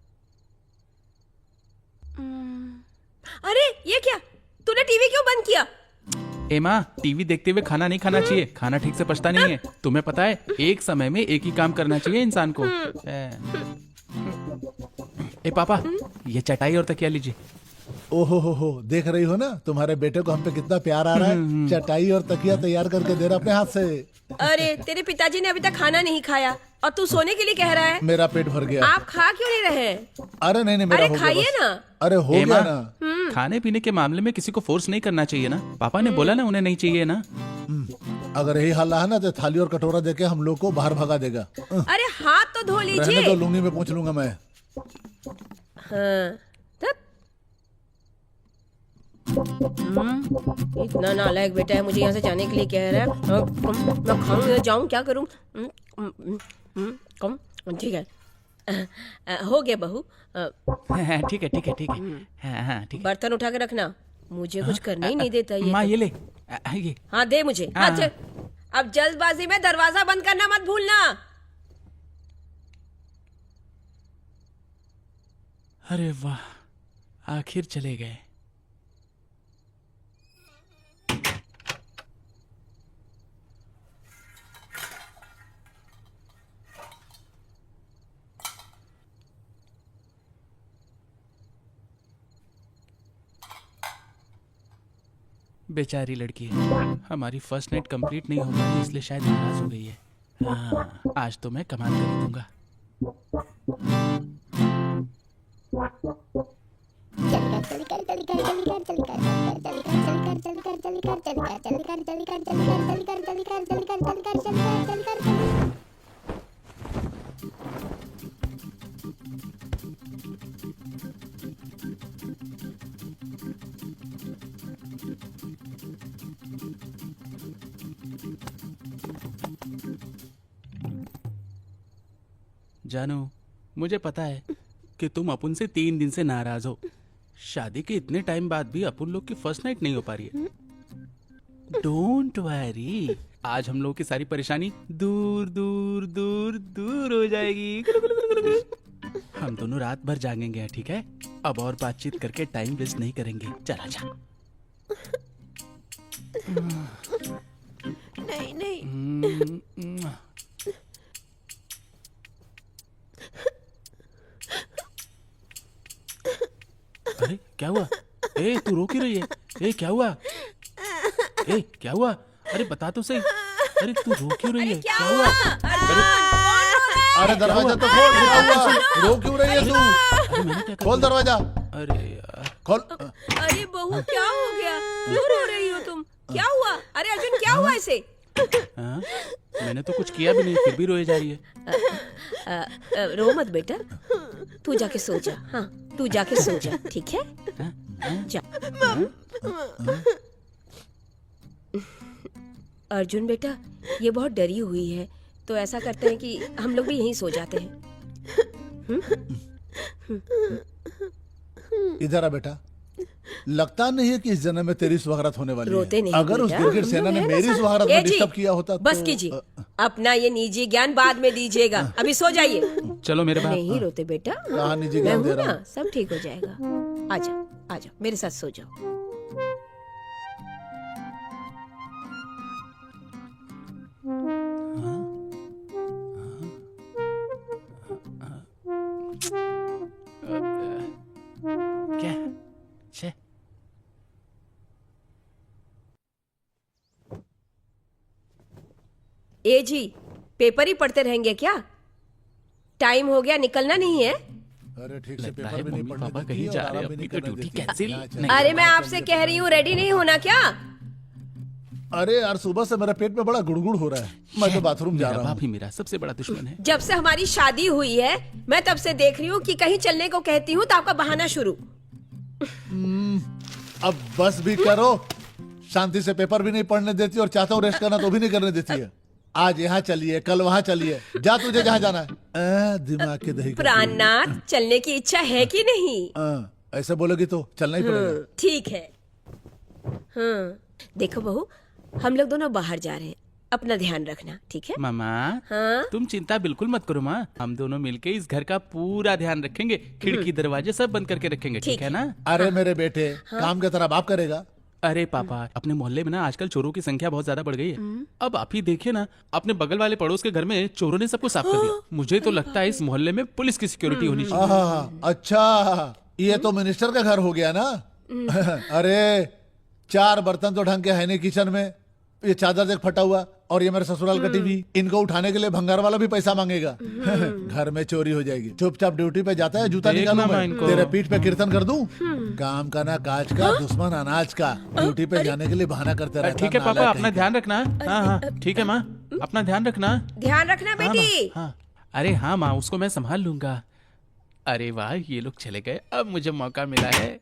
अरे ये क्या, तूने टीवी क्यों बंद किया? ए माँ, टीवी देखते हुए खाना नहीं खाना चाहिए। खाना ठीक से पचता नहीं है। तुम्हें पता है, एक समय में एक ही काम करना चाहिए इंसान को। ए पापा, ये चटाई और तकिया लीजिए। ओहो, देख रही हो ना तुम्हारे बेटे को हम पे कितना प्यार आ रहा है। चटाई और तकिया तैयार करके दे रहा अपने हाथ से। अरे तेरे पिताजी ने अभी तक खाना नहीं खाया और तू सोने के लिए कह रहा है। मेरा पेट भर गया। आप खा क्यों नहीं रहे? अरे नहीं, मेरा अरे हो गया खाइए बस। ना। अरे हो ए गया माँ, ना। खाने पीने के मामले में किसी को फोर्स नहीं करना चाहिए ना। पापा ने बोला ना उन्हें नहीं चाहिए ना। अगर यही हाल रहा ना तो थाली और कटोरा देके हम लोग को बाहर भगा देगा। अरे हाथ तो धो रहने लीजिए। दो, लुंगी में पूछ लूंगा मैं। हाँ, इतना नालायक बेटा है, मुझे यहाँ से जाने के लिए कह रहा है। मैं खाऊं या जाऊं, क्या करूं? कम ठीक है। हो गया बहू। ठीक है ठीक है ठीक है। हाँ ठीक है। बर्तन उठा के रखना, मुझे कुछ करने ही नहीं देता ये माँ तो। ये ले, ये। हाँ दे मुझे। हाँ चल, अब जल्दबाजी में दरवाजा बंद करना मत भूलना। अरे वाह, आखिर चले गए। बेचारी लड़की है, हमारी फर्स्ट नाइट कंप्लीट नहीं हो पाई, इसलिए शायद नाराज हो गई है। हाँ, आज तो मैं कमाल कर ही दूंगा। जानू, मुझे पता है कि तुम अपुन से 3 दिन से नाराज हो। शादी के इतने टाइम बाद भी अपुन लोग की फर्स्ट नाइट नहीं हो पा रही है। डोंट वरी, आज हम लोग की सारी परेशानी दूर दूर दूर दूर हो जाएगी। हम दोनों रात भर जागेंगे, ठीक है? अब और बातचीत करके टाइम वेस्ट नहीं करेंगे। चल आजा। नहीं नहीं। अरे क्या हुआ? ए तू रो क्यों रही है? ए क्या हुआ? ए क्या हुआ? अरे बता तो सही। अरे तू रो क्यों रही है? क्या हुआ? अरे दरवाजा तो खोल। क्या हुआ? रो क्यों रही है तू? अरे मैंने क्या कर खोल दिया? दरवाजा, अरे यार, खोल। अरे बहू क्या हो गया? क्यों रो रही हो तुम? क्या हुआ? अरे अर्जुन क्या हुआ इसे? हाँ? मैंने तो कुछ किया भी नहीं, फिर भी रोए जा रही है। रो मत बेटा, तू जाके सो जा। हाँ तू जाके सो जा, ठीक है? जा। अर्जुन बेटा, ये बहुत डरी हुई है, तो ऐसा करते हैं कि हम लोग भी यहीं सो जाते हैं। इधर आ बेटा। लगता नहीं है कि इस जन्म में तेरी सुहागरात होने वाली रोते है। नहीं अगर उस बेटा, गिरगिट सेना ने है ना मेरी सब? सुहागरात ए में जी, डिस्टर्ब किया होता बस तो कीजिए, अपना ये निजी ज्ञान बाद में दीजिएगा, अभी सो जाइए। चलो मेरे बाप। नहीं रोते बेटा, कहाँ निजी मैं ज्ञान हूँ दे रहा ना, हूँ? सब ठीक हो जाएगा। आजा आजा मेरे साथ सो जाओ। क्या? छे। ए जी, पेपर ही पढ़ते रहेंगे क्या? टाइम हो गया, निकलना नहीं है? अरे ठीक से लगता पेपर है भी नहीं मम्मी पढ़ने पापा देती कहीं और जा रहे आराम हैं, भी अपनी नहीं तो करने ड्यूटी देती है। कैंसिल यहाँ चल। नहीं। अरे मैं आपसे कह रही हूँ, रेडी नहीं होना क्या? अरे यार सुबह से मेरा पेट में बड़ा गुड़गुड़ हो रहा है, मैं तो बाथरूम जा मेरा रहा बाप हूँ। ही मेरा सबसे बड़ा दुश्मन है। जब से हमारी शादी हुई है, मैं तब से देख रही हूँ कि कहीं चलने को कहती हूँ तो आपका बहाना शुरू। अब बस भी करो, शांति से पेपर भी नहीं पढ़ने देती और चाहता हूँ रेस्ट करना तो भी नहीं करने देती है। आज यहाँ चलिए, कल वहाँ चलिए, जा तुझे जहाँ जाना है। दिमाग के दही का प्राणनाथ, चलने की इच्छा है कि नहीं? ऐसे बोलोगी तो चलना ही पड़ेगा। ठीक है। देखो बहू, हम लोग दोनों बाहर जा रहे हैं, अपना ध्यान रखना, ठीक है? मामा, हाँ? तुम चिंता बिल्कुल मत करो माँ, हम दोनों मिलके इस घर का पूरा ध्यान रखेंगे, खिड़की दरवाजे सब बंद करके रखेंगे, ठीक है ना? अरे मेरे बेटे, काम की तरह बाप करेगा। अरे पापा, अपने मोहल्ले में ना आजकल चोरों की संख्या बहुत ज्यादा बढ़ गई है। अब आप ही देखिए ना, अपने बगल वाले पड़ोस के घर में चोरों ने सबको साफ कर दिया। मुझे तो लगता है इस मोहल्ले में पुलिस की सिक्योरिटी होनी चाहिए। आहा, अच्छा, ये तो मिनिस्टर का घर हो गया ना। अरे 4 बर्तन तो ढंग के है नहीं किचन में, ये चादर देख फटा हुआ, और ये मेरे ससुराल का टीवी, इनको उठाने के लिए भंगार वाला भी पैसा मांगेगा। घर में चोरी हो जाएगी। चुपचाप ड्यूटी पे जाता है, जूता देखना निकालूं मैं मैं, इनको। तेरे पीठ पे कीर्तन कर दूं। काम का ना काज का, दुश्मन अनाज का, ड्यूटी पे जाने के लिए बहाना करते रहता। ठीक है पापा, नालायक अपना कहीं ध्यान रखना। हाँ हाँ ठीक है माँ, अपना ध्यान रखना। ध्यान रखना हाँ बेटी। माँ, हाँ। अरे हाँ माँ, उसको मैं संभाल लूंगा। अरे वाह, ये लोग चले गए, अब मुझे मौका मिला है।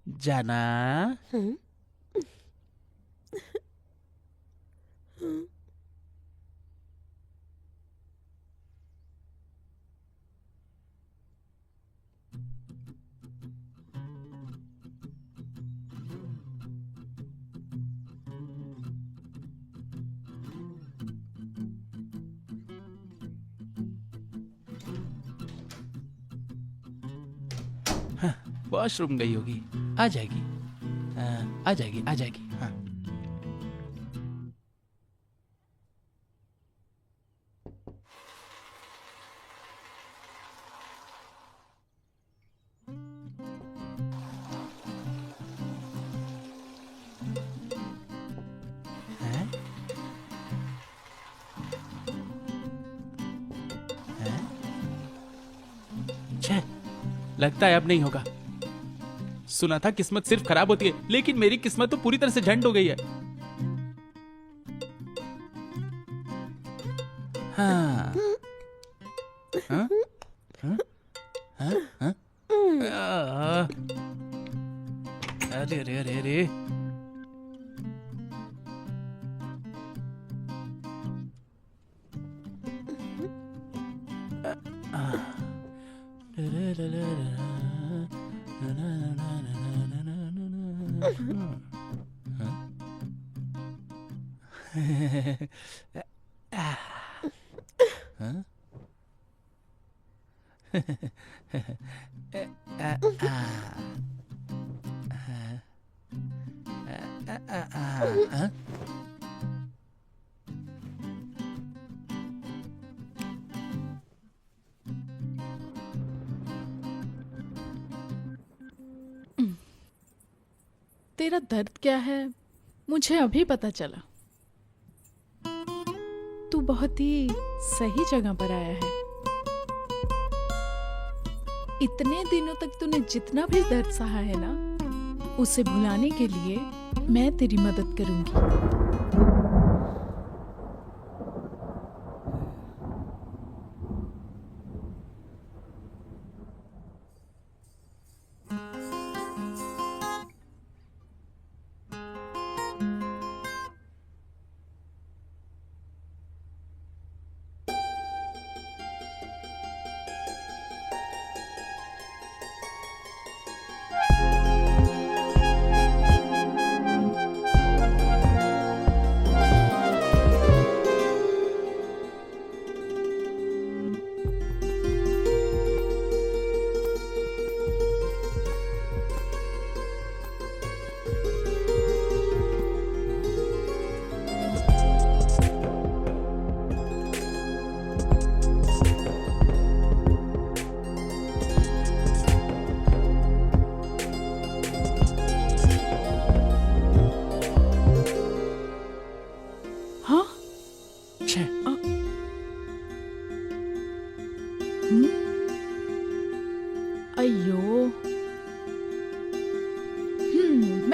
जाना। वॉशरूम गई होगी, आ जाएगी। आ जाएगी, आ जाएगी। हाँ। हैं? हैं? छे, लगता है अब नहीं होगा। सुना था किस्मत सिर्फ खराब होती है, लेकिन मेरी किस्मत तो पूरी तरह से झंड हो गई है। हाँ। हाँ? हाँ? हाँ? हाँ? अरे अरे अरे अरे, तेरा दर्द क्या है मुझे अभी पता चला। तू बहुत ही सही जगह पर आया है। इतने दिनों तक तूने जितना भी दर्द सहा है ना, उसे भुलाने के लिए मैं तेरी मदद करूंगी।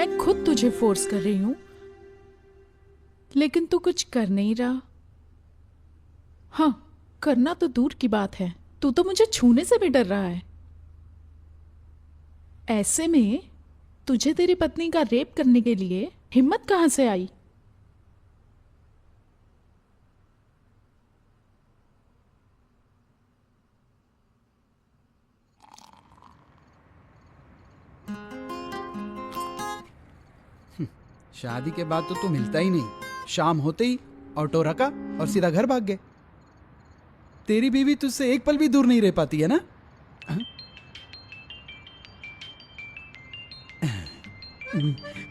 मैं खुद तुझे फोर्स कर रही हूं, लेकिन तू कुछ कर नहीं रहा। हाँ, करना तो दूर की बात है, तू तो मुझे छूने से भी डर रहा है। ऐसे में तुझे तेरी पत्नी का रेप करने के लिए हिम्मत कहां से आई? शादी के बाद तो तू मिलता ही नहीं, शाम होते ही ऑटो रखा और सीधा घर भाग गए। तेरी बीवी तुझसे एक पल भी दूर नहीं रह पाती है ना?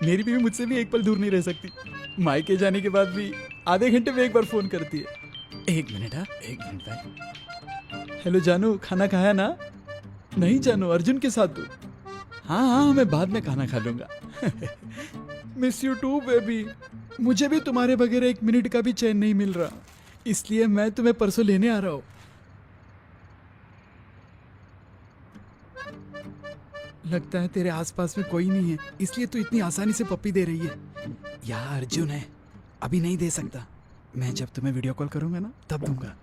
मेरी बीवी मुझसे भी एक पल दूर नहीं रह सकती। मायके जाने के बाद भी आधे घंटे में एक बार फोन करती है। एक मिनट, हाँ एक मिनट भाई। हेलो जानू, खाना खाया ना? नहीं जानू, अर्जुन के साथ तू? हाँ हाँ, मैं बाद में खाना खा लूंगा। Miss you too baby. मुझे भी तुम्हारे बगैर एक मिनट का भी चैन नहीं मिल रहा, इसलिए मैं तुम्हें परसों लेने आ रहा हूँ। लगता है तेरे आसपास में कोई नहीं है, इसलिए तू इतनी आसानी से पप्पी दे रही है। यार अर्जुन है, अभी नहीं दे सकता। मैं जब तुम्हें वीडियो कॉल करूंगा ना तब दूंगा।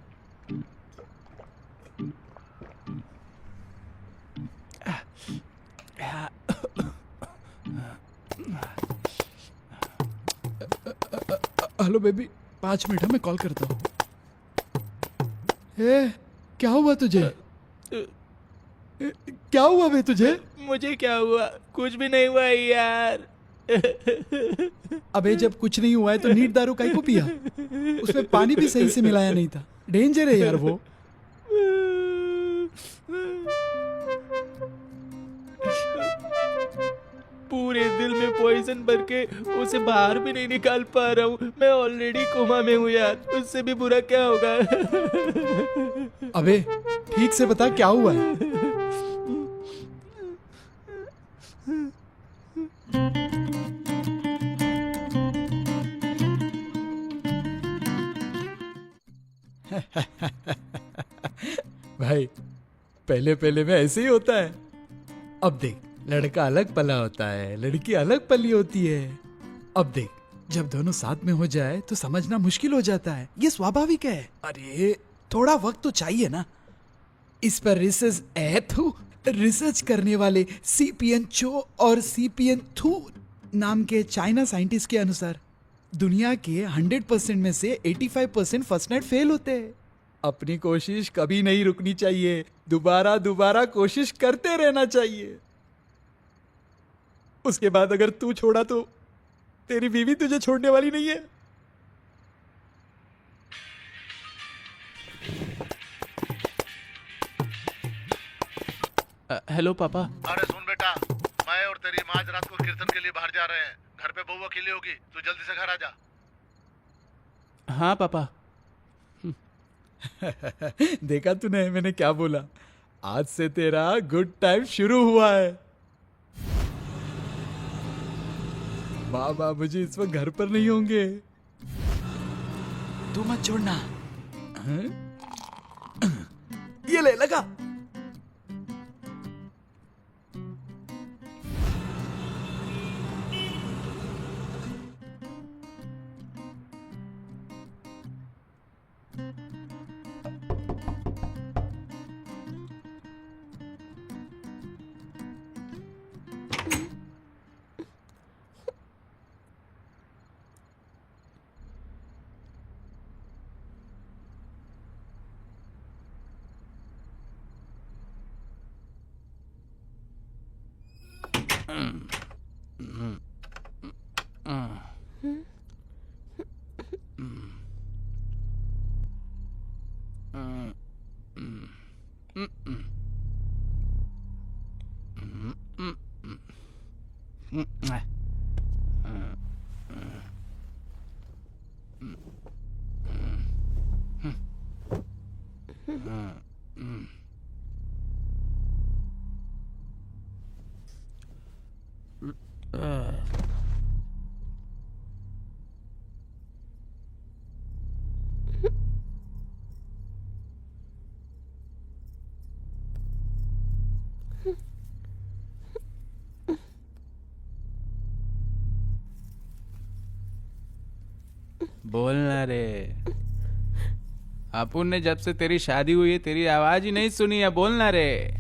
हेलो बेबी, 5 मिनट है, मैं कॉल करता हूँ। क्या हुआ तुझे? क्या हुआ बे तुझे? मुझे क्या हुआ? कुछ भी नहीं हुआ यार। अबे जब कुछ नहीं हुआ है तो नीट दारू काहे को पिया? उसमें पानी भी सही से मिलाया नहीं था। डेंजर है यार वो। पूरे दिल में पॉइजन भर के उसे बाहर भी नहीं निकाल पा रहा हूँ। मैं ऑलरेडी कोमा में हूँ यार, उससे भी बुरा क्या होगा? अबे ठीक से बता क्या हुआ है? भाई पहले पहले में ऐसे ही होता है। अब देख, लड़का अलग पला होता है, लड़की अलग पली होती है। अब देख, जब दोनों साथ में हो जाए तो समझना मुश्किल हो जाता है, ये स्वाभाविक है। अरे थोड़ा वक्त तो चाहिए ना। इस पर रिसर्च करने वाले सीपियन चो और सीपियन थू नाम के चाइना साइंटिस्ट के अनुसार दुनिया के 100% में से 85% फर्स्ट नाइट फेल होते हैं। अपनी कोशिश कभी नहीं रुकनी चाहिए, दोबारा दोबारा कोशिश करते रहना चाहिए। उसके बाद अगर तू छोड़ा तो तेरी बीवी तुझे छोड़ने वाली नहीं है। हेलो पापा। अरे सुन बेटा, मैं और तेरी माँ आज रात को कीर्तन के लिए बाहर जा रहे हैं। घर पे बहू अकेली होगी, तू जल्दी से घर आ जा। हाँ पापा। देखा तूने मैंने क्या बोला? आज से तेरा गुड टाइम शुरू हुआ है। बाबा मुझे इस वक्त घर पर नहीं होंगे, तू मत छोड़ना। हाँ? ये ले लगा। बोलना रे। अपुन ने जब से तेरी शादी हुई है तेरी आवाज ही नहीं सुनी है, बोलना रे।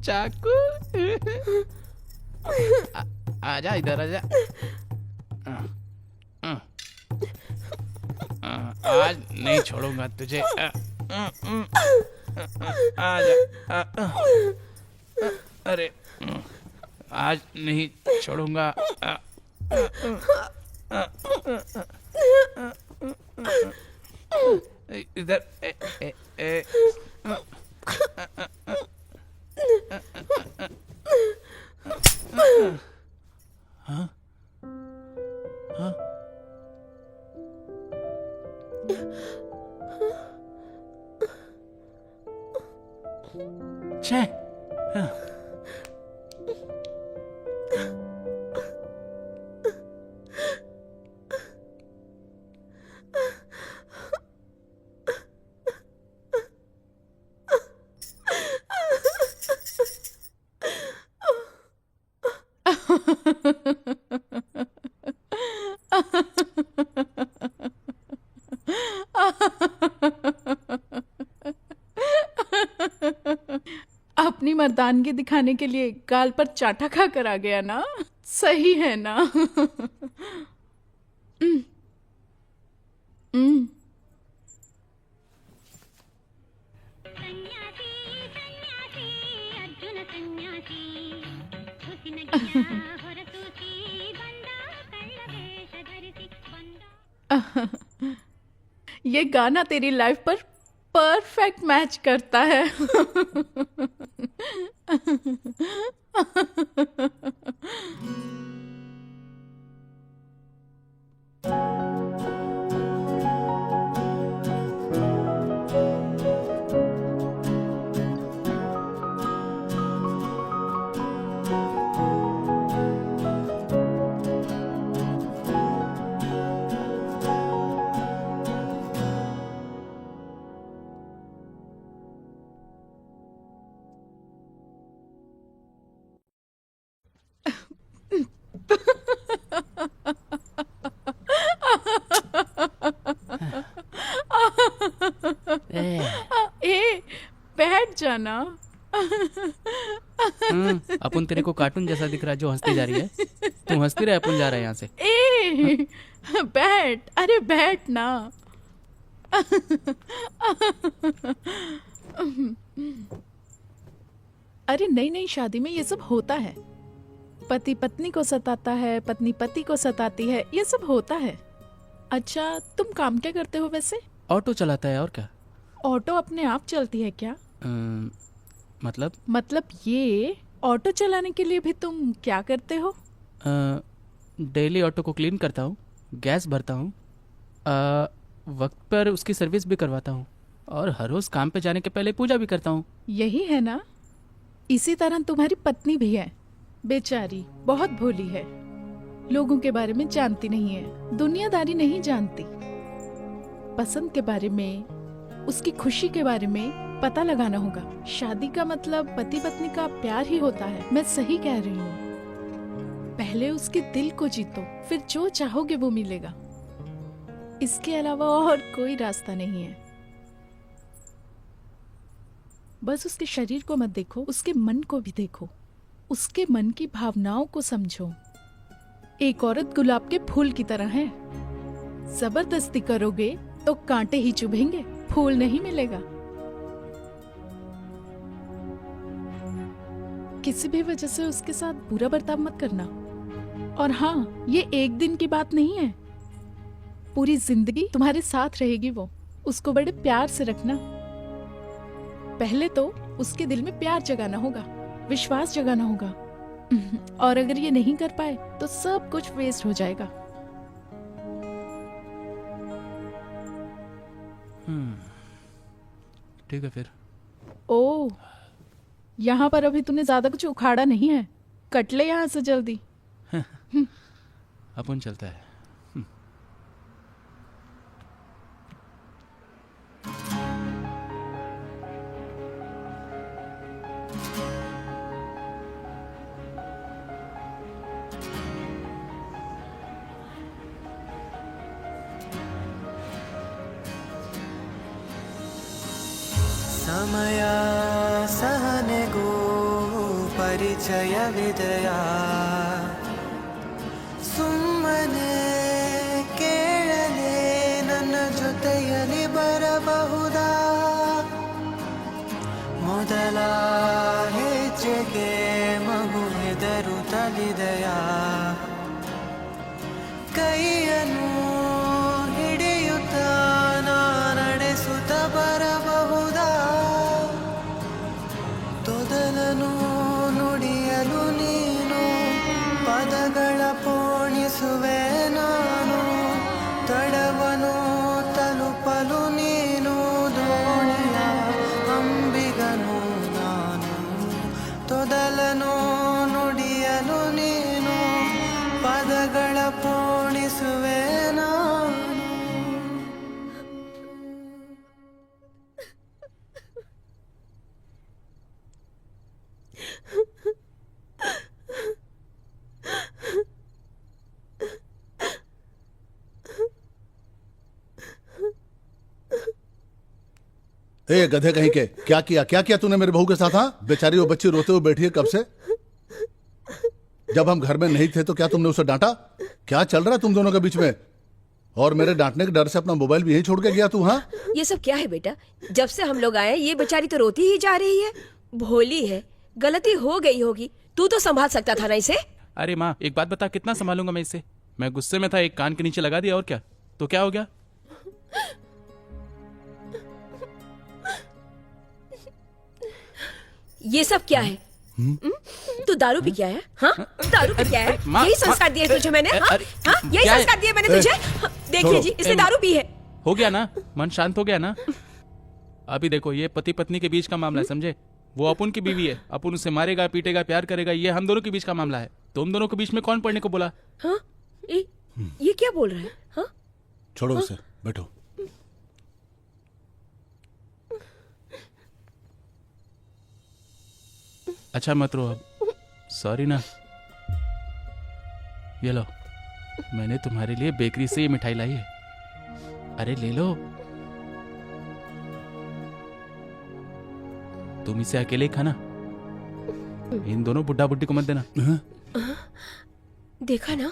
चाकू आजा इधर आजा। आज नहीं छोड़ूंगा तुझे। आजा। अरे आज नहीं छोड़ूंगा। इधर हाँ हाँ छे हाँ। अपनी मर्दानगी दिखाने के लिए गाल पर चाटा खा कर आ गया ना, सही है ना? ये गाना तेरी लाइफ पर परफेक्ट मैच करता है। ए, बैठ जाना। अपन तेरे को कार्टून जैसा दिख रहा है जो हंसती जा रही है। तू हंसती रहे, अपन जा रहा है यहाँ से। ए, बैठ, अरे बैठ ना। अरे नई नई शादी में ये सब होता है। पति पत्नी को सताता है, पत्नी पति को सताती है, ये सब होता है। अच्छा, तुम काम क्या करते हो वैसे? ऑटो चलाता है, और क्या? ऑटो अपने आप चलती है क्या? मतलब ये ऑटो चलाने के लिए भी तुम क्या करते हो? डेली ऑटो को क्लीन करता हूँ, गैस भरता हूँ, वक्त पर उसकी सर्विस भी करवाता हूँ, और हर रोज काम पे जाने के पहले पूजा भी करता हूँ। यही है ना? इसी तरह तुम्हारी पत्नी भी है, बेचारी बहुत भोली है, लोगों के बारे में जानती नहीं है, दुनियादारी नहीं जानती, पसंद के बारे में, उसकी खुशी के बारे में पता लगाना होगा। शादी का मतलब पति पत्नी का प्यार ही होता है। मैं सही कह रही हूँ। पहले उसके दिल को जीतो, फिर जो चाहोगे वो मिलेगा। इसके अलावा और कोई रास्ता नहीं है। बस उसके शरीर को मत देखो, उसके मन को भी देखो, उसके मन की भावनाओं को समझो। एक औरत गुलाब के फूल की तरह है। जबरदस्ती करोगे तो कांटे ही चुभेंगे, फूल नहीं मिलेगा। किसी भी वजह से उसके साथ बुरा बर्ताव मत करना। और हाँ, ये एक दिन की बात नहीं है, पूरी जिंदगी तुम्हारे साथ रहेगी वो। उसको बड़े प्यार से रखना। पहले तो उसके दिल में प्यार जगाना होगा, विश्वास जगाना होगा। और अगर ये नहीं कर पाए तो सब कुछ वेस्ट हो जाएगा। ठीक है फिर। ओह, यहाँ पर अभी तूने ज्यादा कुछ उखाड़ा नहीं है, कट ले यहाँ से जल्दी। अपन चलता है। ಸಮಯ ಸಹನೆಗೂ ಪರಿಚಯವಿದೆಯ ಸುಮ್ಮನೆ ಕೇಳಲೆ ನನ್ನ ಜೊತೆಯಲ್ಲಿ ಬರಬಹುದಾ ಮೊದಲ ಹೆಜ್ಜೆಗೆ ಮಗು ಹೆದರುತ್ತಲಿದೆಯಾ ಕೈಯನ್ನು ಹಿಡಿಯುತ್ತಾ ನಡೆಸುತ್ತ ಬರಬಹುದಾ ತೊದಲನು ನುಡಿಯಲು ನೀನು ಪದಗಳ ಪೋಣಿಸುವೆ ನಾನು ತಡವನು ತಲುಪಲು ನೀನು ದೋಣಿಯ ಅಂಬಿಗನು ನಾನು ತೊದಲನು ನುಡಿಯಲು ನೀನು ಪದಗಳ ಪೋಣಿಸುವೆ ನಾನು ए गधे कहीं के, क्या किया तूने मेरे बहू के साथ? हाँ, बेचारी वो बच्ची रोते हुए बैठी है कब से। जब हम घर में नहीं थे तो क्या तुमने उसे डांटा? क्या चल रहा है तुम दोनों के बीच में? और मेरे डांटने के डर से अपना मोबाइल भी यहीं छोड़ के गया तू? हाँ, ये सब क्या है बेटा? जब से हम लोग आए ये बेचारी तो रोती ही जा रही है। भोली है, गलती हो गई होगी, तू तो संभाल सकता था ना इसे। अरे माँ एक बात बता, कितना संभालूंगा मैं इसे? मैं गुस्से में था, एक कान के नीचे लगा दिया और क्या, तो क्या हो गया? ये सब क्या है? तू दारू पी क्या है? हाँ, दारू पी क्या है? यही संस्कार दिए तुझे मैंने। हाँ, यही संस्कार दिए मैंने तुझे। देखिए जी, इसने दारू पी है। हो गया ना, मन शांत हो गया ना? अभी देखो, ये पति पत्नी के बीच का मामला है, समझे? वो अपुन की बीवी है, अपुन उसे मारेगा, पीटेगा, प्यार करेगा, ये हम दोनों के बीच का मामला है। तुम दोनों के बीच में कौन पढ़ने को बोला? हाँ, ये क्या बोल रहा है? हाँ, छोड़ो उसे, बैठो। अच्छा मत रो अब, सॉरी ना। ये लो, मैंने तुम्हारे लिए बेकरी से ये मिठाई लाई है, अरे ले लो। तुम इसे अकेले ही खाना, इन दोनों बुड्ढा बुड्ढी को मत देना। देखा ना?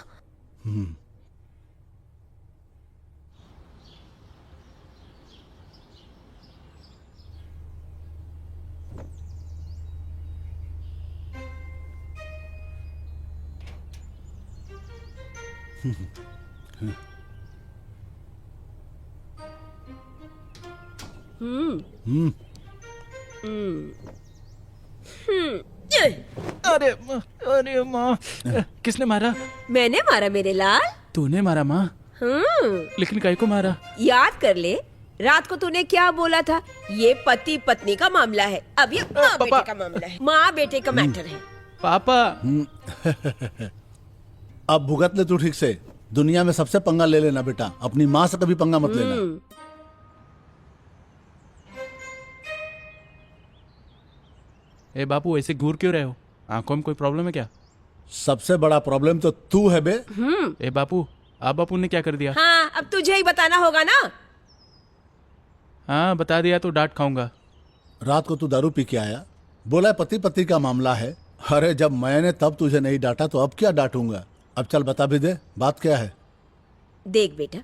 अरे माँ, किसने मारा? मैंने मारा मेरे लाल। तूने मारा माँ? लेकिन काहे को मारा? याद कर ले, रात को तूने क्या बोला था? ये पति पत्नी का मामला है, अब ये माँ बेटे का मामला है, माँ बेटे का मैटर है। पापा अब भुगत ले तू ठीक से। दुनिया में सबसे पंगा ले लेना बेटा, अपनी माँ से कभी पंगा मत लेना। ए बापू, ऐसे घूर क्यों रहे हो? आंखों में कोई प्रॉब्लम है क्या? सबसे बड़ा प्रॉब्लम तो तू है बे। ए बापू, अब बापू ने क्या कर दिया? हाँ, अब तुझे ही बताना होगा ना। हाँ, बता दिया तो डांट खाऊंगा। रात को तू दारू पी के आया, बोला पति पत्नी का मामला है। अरे जब मैंने तब तुझे नहीं डांटा तो अब क्या डांटूंगा? अब चल बता भी दे, बात क्या है? देख बेटा,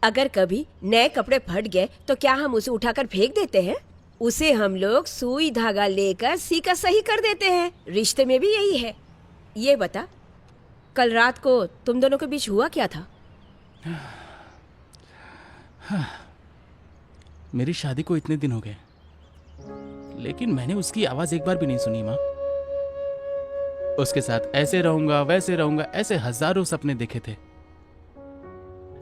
अगर कभी नए कपड़े फट गए तो क्या हम उसे उठाकर फेंक देते हैं? उसे हम लोग सुई धागा लेकर सीका सही कर देते हैं। रिश्ते में भी यही है। ये बता, कल रात को तुम दोनों के बीच हुआ क्या था? मेरी शादी को इतने दिन हो गए, लेकिन मैंने उसकी आवाज एक बार भी नहीं सुनी माँ। उसके साथ ऐसे रहूंगा, वैसे रहूंगा, ऐसे हजारों सपने देखे थे,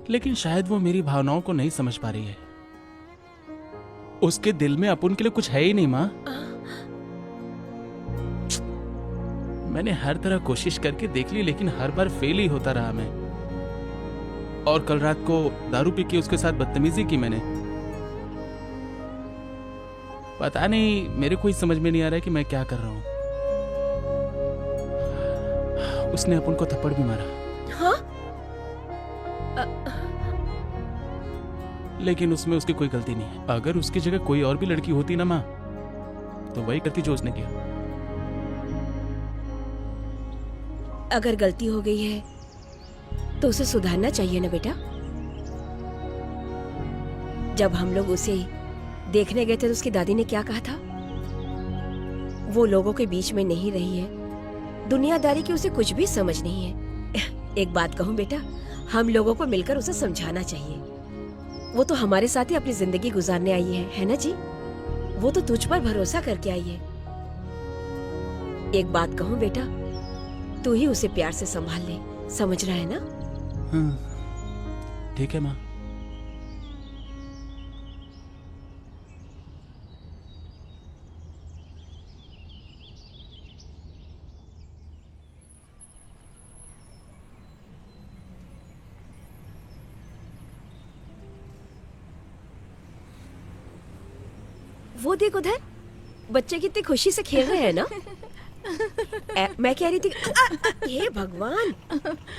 लेकिन शायद वो मेरी भावनाओं को नहीं समझ पा रही है। उसके दिल में अपुन के लिए कुछ है ही नहीं माँ। मैंने हर तरह कोशिश करके देख ली, लेकिन हर बार फेल ही होता रहा मैं। और कल रात को दारू पी के उसके साथ बदतमीजी की मैंने। पता नहीं, मेरे को ही समझ में नहीं आ रहा है कि मैं क्या कर रहा हूं। उसने अपुन को थप्पड़ भी मारा। हाँ? लेकिन उसमें उसकी कोई गलती नहीं है। अगर उसकी जगह कोई और भी लड़की होती ना माँ, तो वही करती जो उसने किया। अगर गलती हो गई है तो उसे सुधारना चाहिए ना बेटा। जब हम लोग उसे देखने गए थे तो उसकी दादी ने क्या कहा था? वो लोगों के बीच में नहीं रही है, दुनियादारी की उसे कुछ भी समझ नहीं है। एक बात कहूं बेटा, हम लोगों को मिलकर उसे समझाना चाहिए। वो तो हमारे साथ ही अपनी जिंदगी गुजारने आई है ना जी? वो तो तुझ पर भरोसा करके आई है। एक बात कहूं बेटा, तू ही उसे प्यार से संभाल ले, समझ रहा है ना? ठीक है माँ। वो देख उधर, बच्चे कितनी खुशी से खेल रहे हैं ना। मैं कह रही थी हे भगवान,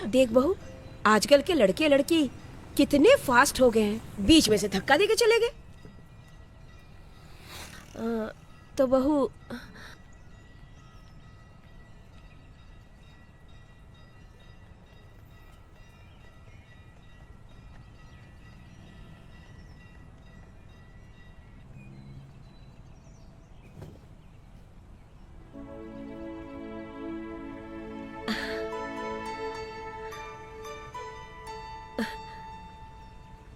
देख बहू, आजकल के लड़के लड़की कितने फास्ट हो गए हैं, बीच में से धक्का देके चले गए। तो बहू,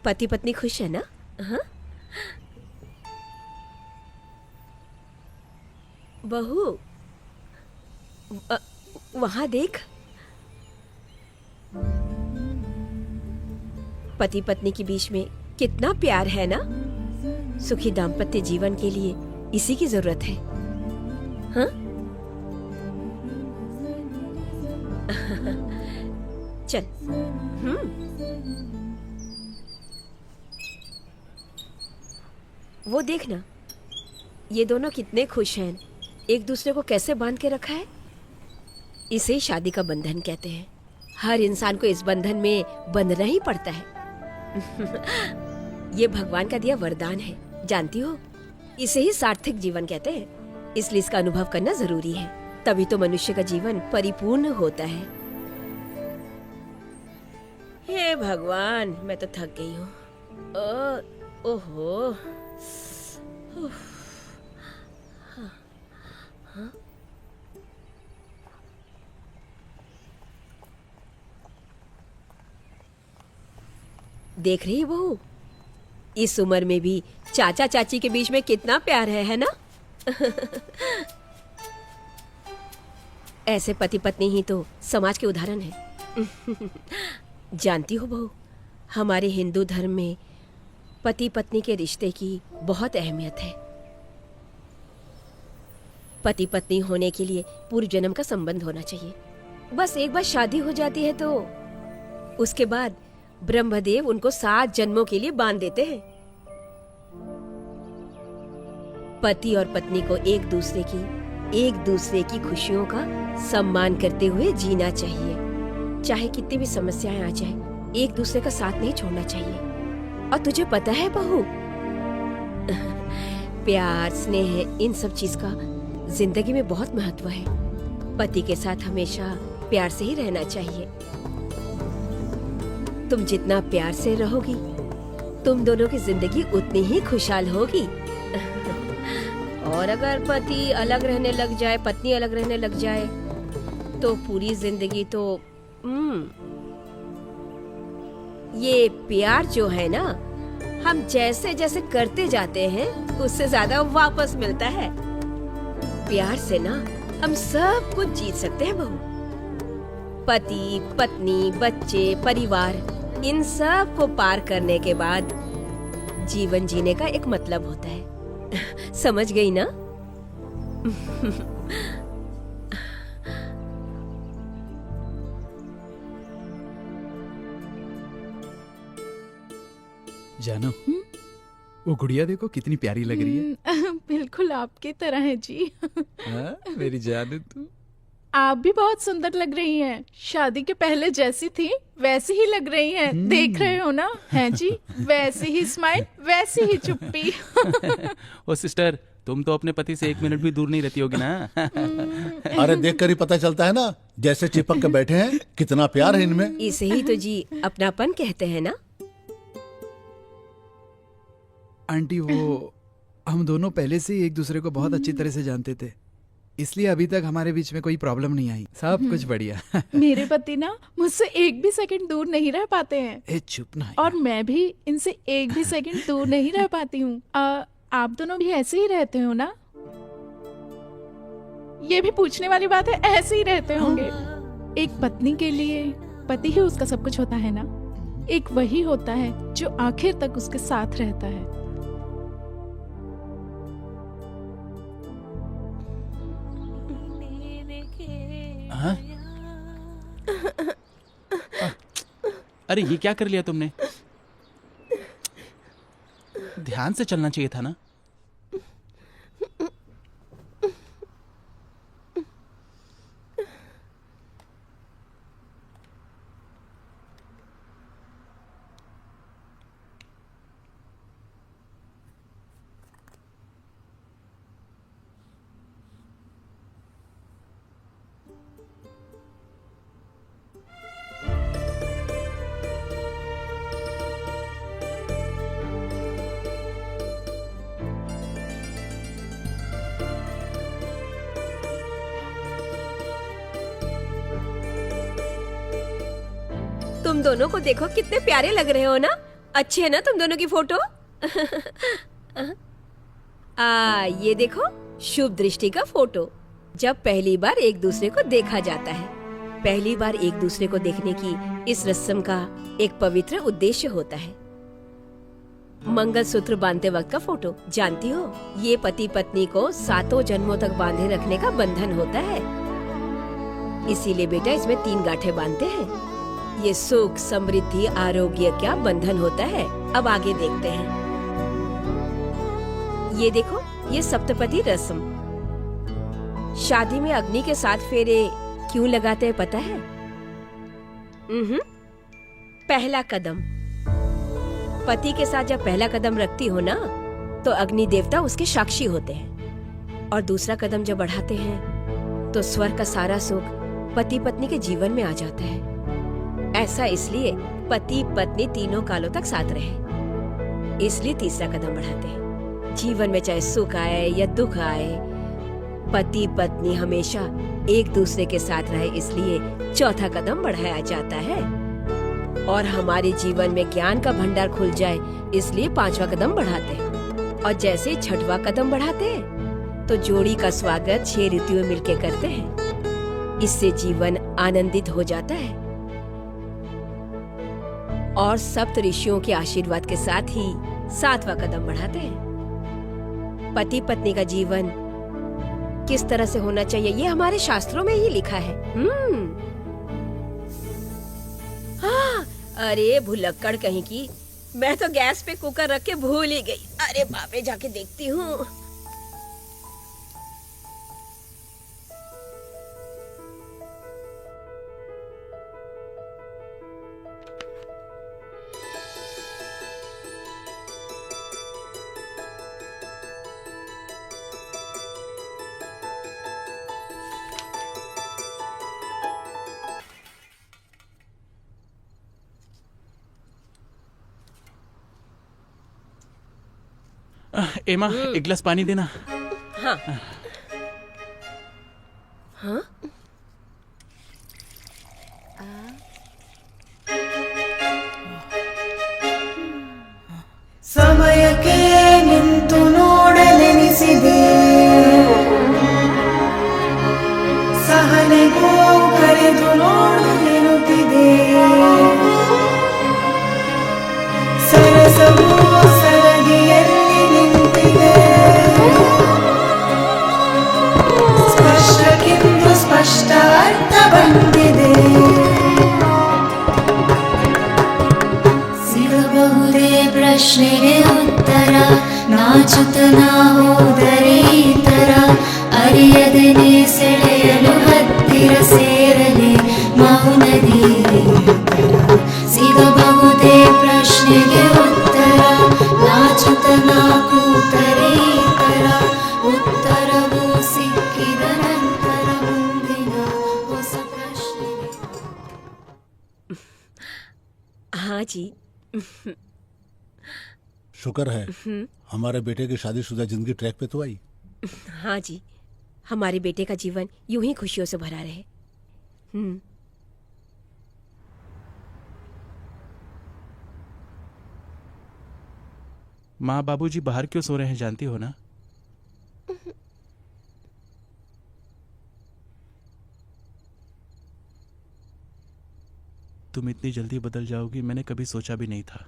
पति पत्नी खुश है ना? हाँ? बहू, वहां देख, पति पत्नी के बीच में कितना प्यार है ना। सुखी दाम्पत्य जीवन के लिए इसी की जरूरत है। हाँ? चल। वो देखना, ये दोनों कितने खुश हैं, एक दूसरे को कैसे बांध के रखा है। इसे ही शादी का बंधन कहते हैं। हर इंसान को इस बंधन में बंधना ही पड़ता है। ये भगवान का दिया वरदान है, जानती हो? इसे ही सार्थक जीवन कहते हैं। इसलिए इसका अनुभव करना जरूरी है, तभी तो मनुष्य का जीवन परिपूर्ण होता है। हे भगवान, मैं तो थक गई हूँ। ओहो। हाँ? देख रही बहू, इस उम्र में भी चाचा चाची के बीच में कितना प्यार है ना? ऐसे पति पत्नी ही तो समाज के उदाहरण है। जानती हो बहू, हमारे हिंदू धर्म में पति पत्नी के रिश्ते की बहुत अहमियत है। पति पत्नी होने के लिए पूर्व जन्म का संबंध होना चाहिए। बस एक बार शादी हो जाती है तो उसके बाद ब्रह्मदेव उनको 7 जन्मों के लिए बांध देते हैं। पति और पत्नी को एक दूसरे की खुशियों का सम्मान करते हुए जीना चाहिए। चाहे कितनी भी समस्याएं आ जाए, एक दूसरे का साथ नहीं छोड़ना चाहिए। और तुझे पता है बहू, प्यार स्नेह इन सब चीज का जिंदगी में बहुत महत्व है। पति के साथ हमेशा प्यार से ही रहना चाहिए। तुम जितना प्यार से रहोगी, तुम दोनों की जिंदगी उतनी ही खुशहाल होगी। और अगर पति अलग रहने लग जाए, पत्नी अलग रहने लग जाए, तो पूरी जिंदगी तो ये प्यार जो है ना, हम जैसे जैसे करते जाते हैं उससे ज्यादा वापस मिलता है। प्यार से ना हम सब कुछ जीत सकते हैं बहू। पति पत्नी बच्चे परिवार, इन सब को पार करने के बाद जीवन जीने का एक मतलब होता है। समझ गई ना? जानो, वो गुड़िया देखो कितनी प्यारी लग रही है। बिल्कुल आपकी तरह है जी। हाँ, मेरी जान तू। आप भी बहुत सुंदर लग रही हैं। शादी के पहले जैसी थी वैसी ही लग रही हैं। देख रहे हो ना? हैं जी, वैसी ही स्माइल, वैसी ही चुप्पी। ओ सिस्टर, तुम तो अपने पति से 1 मिनट भी दूर नहीं रहती होगी ना। अरे देख कर ही पता चलता है ना, जैसे चिपक के बैठे हैं, कितना प्यार है इनमें। इसे ही तो जी अपनापन कहते हैं ना। आंटी वो हम दोनों पहले से ही एक दूसरे को बहुत अच्छी तरह से जानते थे, इसलिए अभी तक हमारे बीच में कोई प्रॉब्लम नहीं आई, सब कुछ बढ़िया। मेरे पति ना मुझसे एक भी सेकंड दूर नहीं रह पाते हैं। ए चुप ना। और मैं भी इनसे एक भी सेकंड दूर नहीं रह पाती हूँ। आप दोनों भी ऐसे ही रहते हो ना? ये भी पूछने वाली बात है, ऐसे ही रहते होंगे। एक पत्नी के लिए पति ही उसका सब कुछ होता है ना। एक वही होता है जो आखिर तक उसके साथ रहता है। हाँ? अरे ये क्या कर लिया तुमने? ध्यान से चलना चाहिए था ना। तुम दोनों को देखो कितने प्यारे लग रहे हो ना। अच्छी है ना तुम दोनों की फोटो? ये देखो शुभ दृष्टि का फोटो। जब पहली बार एक दूसरे को देखा जाता है, पहली बार एक दूसरे को देखने की इस रस्म का एक पवित्र उद्देश्य होता है। मंगलसूत्र बांधते वक्त का फोटो, जानती हो ये पति पत्नी को 7 जन्मों तक बांधे रखने का बंधन होता है। इसीलिए बेटा इसमें 3 गांठें बांधते हैं। ये सुख समृद्धि आरोग्य का बंधन होता है। अब आगे देखते हैं। ये देखो ये सप्तपदी रस्म। शादी में अग्नि के 7 फेरे क्यों लगाते हैं पता है? पहला कदम, पति के साथ जब पहला कदम रखती हो ना तो अग्नि देवता उसके साक्षी होते हैं। और दूसरा कदम जब बढ़ाते हैं तो स्वर्ग का सारा सुख पति पत्नी के जीवन में आ जाता है। ऐसा इसलिए पति पत्नी तीनों कालों तक साथ रहे, इसलिए तीसरा कदम बढ़ाते हैं। जीवन में चाहे सुख आए या दुख आए, पति पत्नी हमेशा एक दूसरे के साथ रहे, इसलिए चौथा कदम बढ़ाया जाता है। और हमारे जीवन में ज्ञान का भंडार खुल जाए, इसलिए 5वां कदम बढ़ाते हैं। और जैसे 6वां कदम बढ़ाते हैं तो जोड़ी का स्वागत 6 ऋतुओं मिलकर करते हैं। इससे जीवन आनंदित हो जाता है। और सप्त ऋषियों के आशीर्वाद के साथ ही 7वां कदम बढ़ाते हैं। पति पत्नी का जीवन किस तरह से होना चाहिए ये हमारे शास्त्रों में ही लिखा है। हाँ, अरे भुलक्कड़ कहीं की, मैं तो गैस पे कुकर रख के भूल ही गई। अरे बाप रे, जाके देखती हूँ। एमा एक गिलास पानी देना। हाँ। हाँ? ಸಮಯಕ್ಕೆ ನಿಂತು ನೋಡಲೆನಿಸಿದೆ, ಸಹನೆಗೂ ಕರೆದು ನೋಡು ಎನ್ನುತ್ತಿದೆ, ಸರಸವೂ ಸರದಿಯಲ್ಲಿ ನಿಂತಿದೆ, ಸ್ಪರ್ಶಕ್ಕಿಂದು हाँ जी। शुक्र है हमारे बेटे की शादीशुदा जिंदगी ट्रैक पे तो आई। हाँ जी, हमारे बेटे का जीवन यूं ही खुशियों से भरा रहे। माँ बाबूजी बाहर क्यों सो रहे हैं जानती हो ना? तुम इतनी जल्दी बदल जाओगी मैंने कभी सोचा भी नहीं था।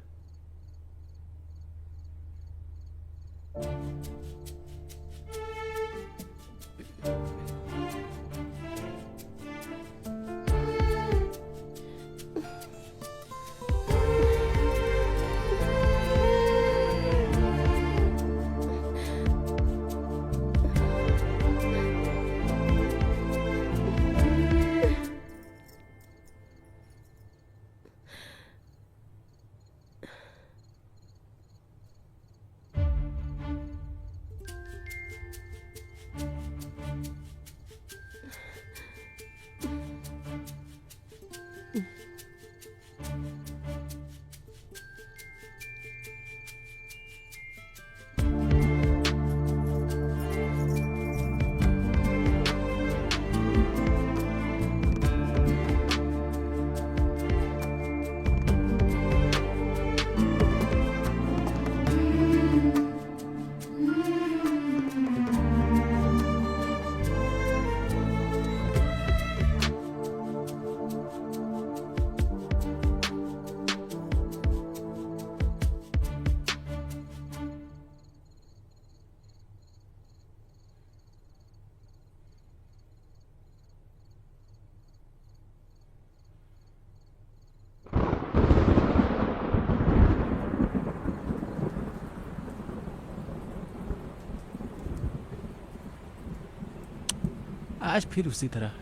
आज फिर उसी तरह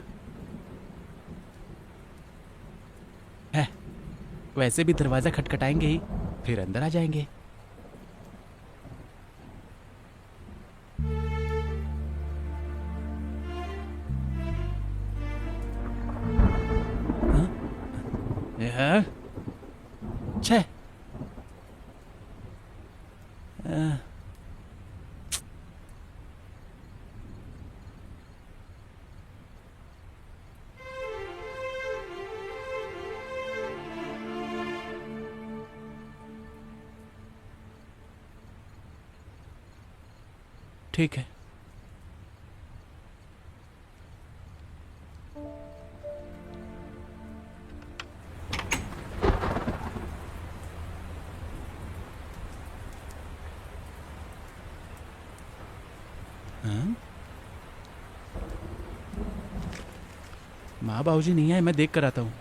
है। वैसे भी दरवाजा खटखटाएंगे ही, फिर अंदर आ जाएंगे। हाँ? छे ठीक है। हाँ? माँ बाबूजी नहीं आए, मैं देख कर आता हूँ।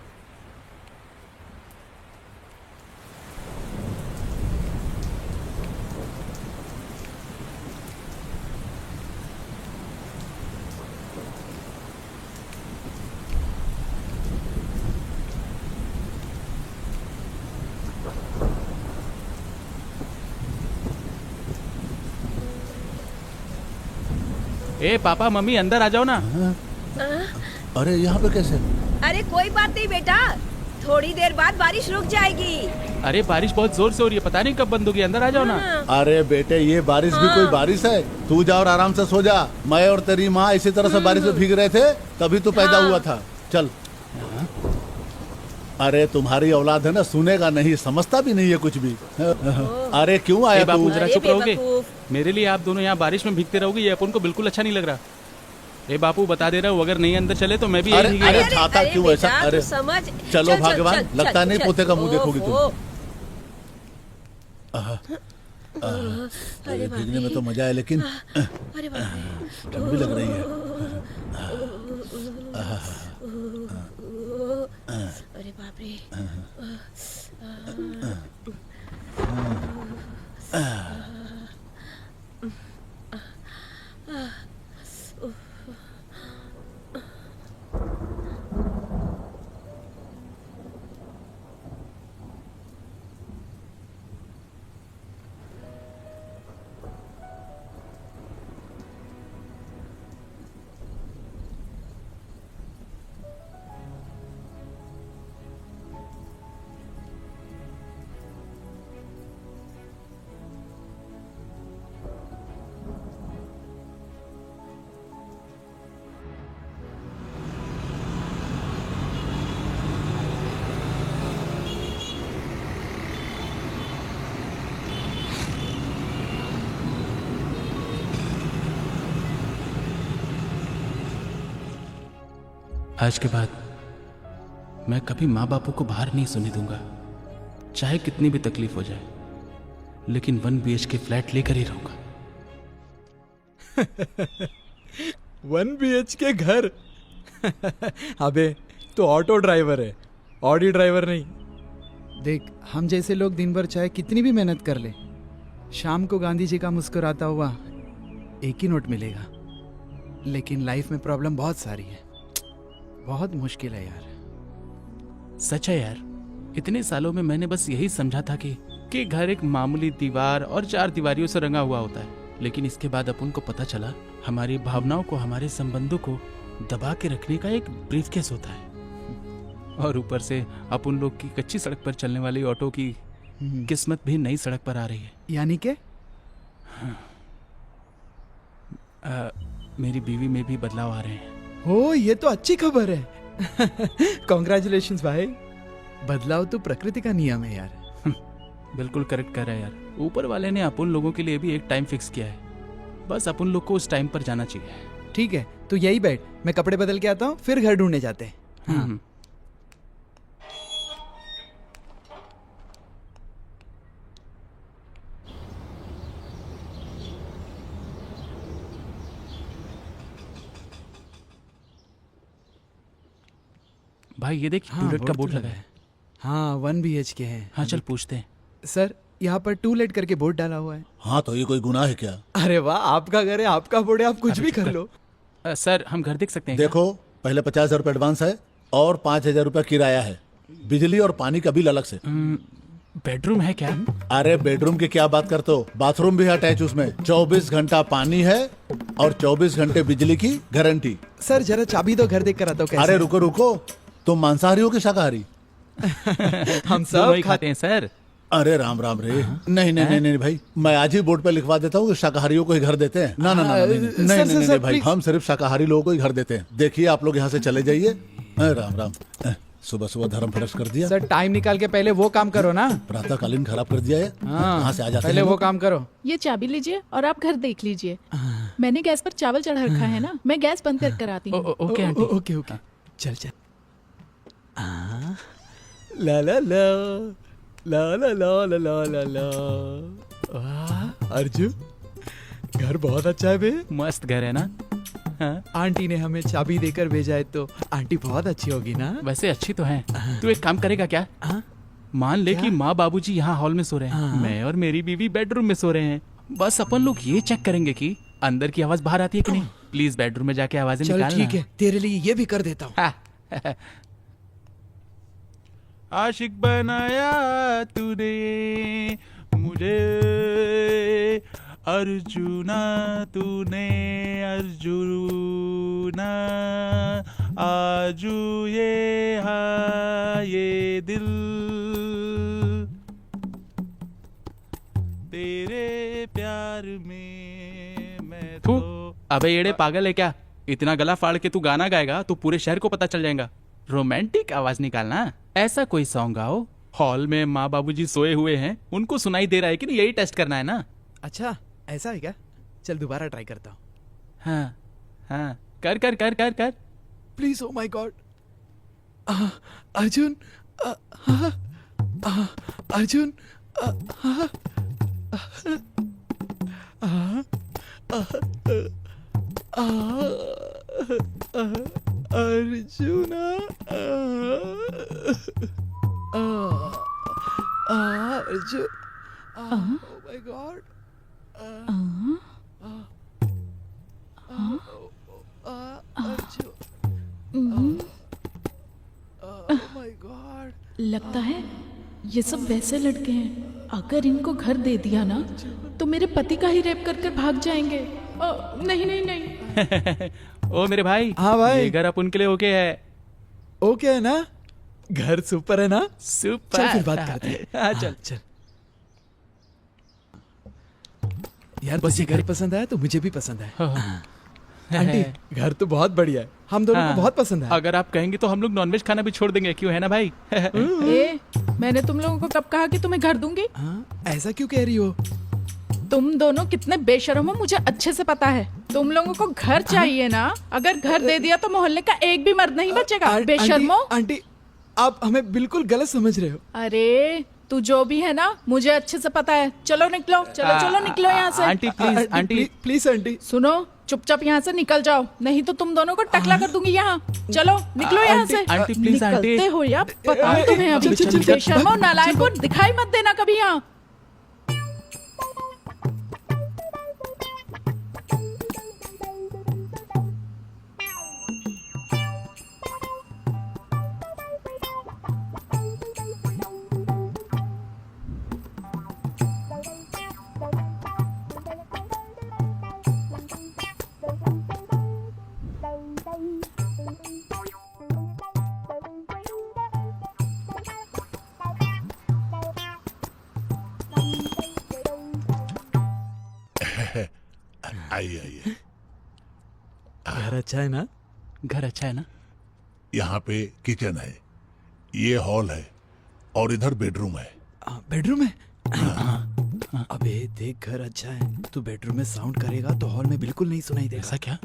ए पापा मम्मी अंदर आ जाओ ना। अरे यहाँ पे कैसे? अरे कोई बात नहीं बेटा, थोड़ी देर बाद बारिश रुक जाएगी। अरे बारिश बहुत जोर से हो रही है, पता नहीं कब बंद होगी। अंदर आ जाओ ना। अरे बेटे ये बारिश भी कोई बारिश है? तू जा और आराम से सो जा। मैं और तेरी माँ इसी तरह से बारिश में भीग रहे थे, तभी तू पैदा हुआ था। चल। अरे तुम्हारी औलाद है ना, सुनेगा नहीं, समझता भी नहीं है कुछ भी। अरे क्यों आया बापू तू? जरा चुप रहोगे? मेरे लिए आप दोनों यहाँ बारिश में भीगते रहोगे, ये अपन को बिल्कुल अच्छा नहीं लग रहा। ए बापू बता दे रहा हूँ, अगर नहीं अंदर चले तो मैं भी अरे यही अरे छाता क्यों ऐसा? अरे समझ। चलो भगवान, लगता नहीं पोते का मुंह देखोगी तुम। अरे भीगने में तो मजा है, लेकिन ठंड भी लग रही है। अरे बाप रे। आज के बाद मैं कभी माँ बापों को बाहर नहीं सोने दूंगा, चाहे कितनी भी तकलीफ हो जाए, लेकिन 1 BHK फ्लैट लेकर ही रहूंगा। 1 BHK घर। अबे तो ऑटो ड्राइवर है, ऑडी ड्राइवर नहीं। देख, हम जैसे लोग दिन भर चाहे कितनी भी मेहनत कर ले, शाम को गांधी जी का मुस्कुराता हुआ एक ही नोट मिलेगा। लेकिन लाइफ में प्रॉब्लम बहुत सारी है, बहुत मुश्किल है यार। सच है यार, इतने सालों में मैंने बस यही समझा था कि घर एक मामूली दीवार और 4 दीवारियों से रंगा हुआ होता है, लेकिन इसके बाद अपन को पता चला हमारी भावनाओं को, हमारे संबंधों को दबा के रखने का एक ब्रीफकेस होता है। और ऊपर से अपन लोग की कच्ची सड़क पर चलने वाली ऑटो की किस्मत भी नई सड़क पर आ रही है। यानी के मेरी बीवी में भी बदलाव आ रहे हैं। ओ, ये तो अच्छी खबर है। कॉन्ग्रेचुलेशंस भाई। बदलाव तो प्रकृति का नियम है यार। बिल्कुल करेक्ट कर रहा है यार। ऊपर वाले ने अपन लोगों के लिए भी एक टाइम फिक्स किया है, बस अपन लोग को उस टाइम पर जाना चाहिए। ठीक है, तो यही बैठ, मैं कपड़े बदल के आता हूँ, फिर घर ढूंढने जाते हैं। हाँ। भाई ये देख, टूलेट का बोर्ड लगा है। हाँ, 1 BHK है। हाँ चल पूछते हैं। सर, यहाँ पर टूलेट करके बोर्ड डाला हुआ है। हाँ, तो ये कोई गुनाह है क्या? अरे वाह, आपका घर है, आपका बोर्ड है, आप कुछ भी कर लो। सर, हम घर देख सकते हैं? देखो, पहले 50,000 रुपये एडवांस है और 5,000 रुपये किराया है, बिजली और पानी का बिल अलग से। बेडरूम है क्या? अरे बेडरूम की क्या बात करते हो, बाथरूम भी है अटैच उसमें। 24 घंटा पानी है और 24 घंटे बिजली की गारंटी। सर जरा चाबी दो, घर देख कर आता हूँ। अरे रुको रुको, तुम मांसाहारी हो कि शाकाहारी? हम सब वही खाते हैं सर। अरे राम राम रे। नहीं नहीं नहीं नहीं भाई, मैं आज ही बोर्ड पे लिखवा देता हूँ कि शाकाहारियों को ही घर देते हैं। ना ना ना नहीं भाई, हम सिर्फ शाकाहारी लोगों को ही घर देते हैं। देखिए, आप लोग यहाँ से चले जाइए। राम राम। सुबह सुबह धर्म भ्रष्ट कर दिया। सर, टाइम निकाल के पहले वो काम करो ना। प्रातःकालीन खराब कर दिया है। कहाँ से आ जाते पहले हैं वो काम करो। ये चाबी लीजिए और आप घर देख लीजिए। मैंने गैस पर चावल चढ़ा रखा है ना, मैं गैस बंद कर आती हूँ। Okay aunty. ओके ओके, चल चल। ला ला ला ला ला ला ला ला ला ला। अर्जुन, घर बहुत अच्छा है बे। मस्त घर है ना? हाँ? आंटी ने हमें चाबी देकर भेजा है, तो आंटी बहुत अच्छी होगी ना? वैसे अच्छी तो है। तू एक काम करेगा क्या? मान ले कि माँ बाबूजी यहाँ हॉल में सो रहे हैं, मैं और मेरी बीवी बेडरूम में सो रहे हैं। बस अपन लोग ये चेक करेंगे कि अंदर की आवाज बाहर आती है कि नहीं। प्लीज बेडरूम में जाके आवाजें निकालना। ठीक है, तेरे लिए ये भी कर देता हूँ। आशिक बनाया तूने मुझे अर्जुना, तूने अर्जुना, आजू ये हा ये दिल तेरे प्यार में मैं तो। अबे येड़े पागल है क्या? इतना गला फाड़ के तू गाना गाएगा तो पूरे शहर को पता चल जाएगा। रोमांटिक आवाज निकालना। ऐसा कोई सॉन्ग गाओ, हॉल में माँ बाबूजी सोए हुए हैं, उनको सुनाई दे रहा है कि नहीं, यही टेस्ट करना है ना। अच्छा, ऐसा है क्या? चल दोबारा ट्राई करता हूँ। हाँ हाँ, कर कर कर कर कर please. Oh my God. Arjun, Arjun, arjuna, Arjun, oh my God. लगता है ये सब वैसे लड़के हैं, अगर इनको घर दे दिया ना तो मेरे पति का ही रेप कर भाग जाएंगे। नहीं नहीं नहीं। ओ मेरे भाई। हाँ भाई, ये घर अपन के लिए ओके है? ओके है ना? घर सुपर है ना? सुपर। चल फिर बात करते हैं। हाँ चल चल यार, बस ये घर पसंद आया तो मुझे भी पसंद है। आंटी, घर तो बहुत बढ़िया है, हम दोनों को बहुत पसंद है। अगर आप कहेंगे तो हम लोग नॉनवेज खाना भी छोड़ देंगे, क्यों है ना भाई? ए, मैंने तुम लोगों को कब कहा कि तुम्हें घर दूंगी? ऐसा क्यों कह रही हो? तुम दोनों कितने बेशर्म हो मुझे अच्छे से पता है। तुम लोगों को घर चाहिए ना, अगर घर दे दिया तो मोहल्ले का एक भी मर्द नहीं बचेगा। बेशर्मो। आंटी आप हमें बिल्कुल गलत समझ रहे हो। अरे तू जो भी है ना मुझे अच्छे से पता है। चलो निकलो, चलो चलो निकलो यहाँ से। Aunty please, aunty please aunty सुनो, चुपचाप यहाँ से निकल जाओ, नहीं तो तुम दोनों को टकला कर दूंगी यहाँ। चलो निकलो यहाँ से। Aunty, please, aunty. निकलते हो या बताऊं तुम्हें अभी। बेशर्मो नालायकों, दिखाई मत देना कभी यहाँ। आइए आइए। घर अच्छा है ना? घर अच्छा है ना? यहाँ पे किचन है, ये हॉल है और इधर बेडरूम है। बेडरूम है? अबे देख, घर अच्छा है तो बेडरूम में साउंड करेगा तो हॉल में बिल्कुल नहीं सुनाई देगा। ऐसा क्या?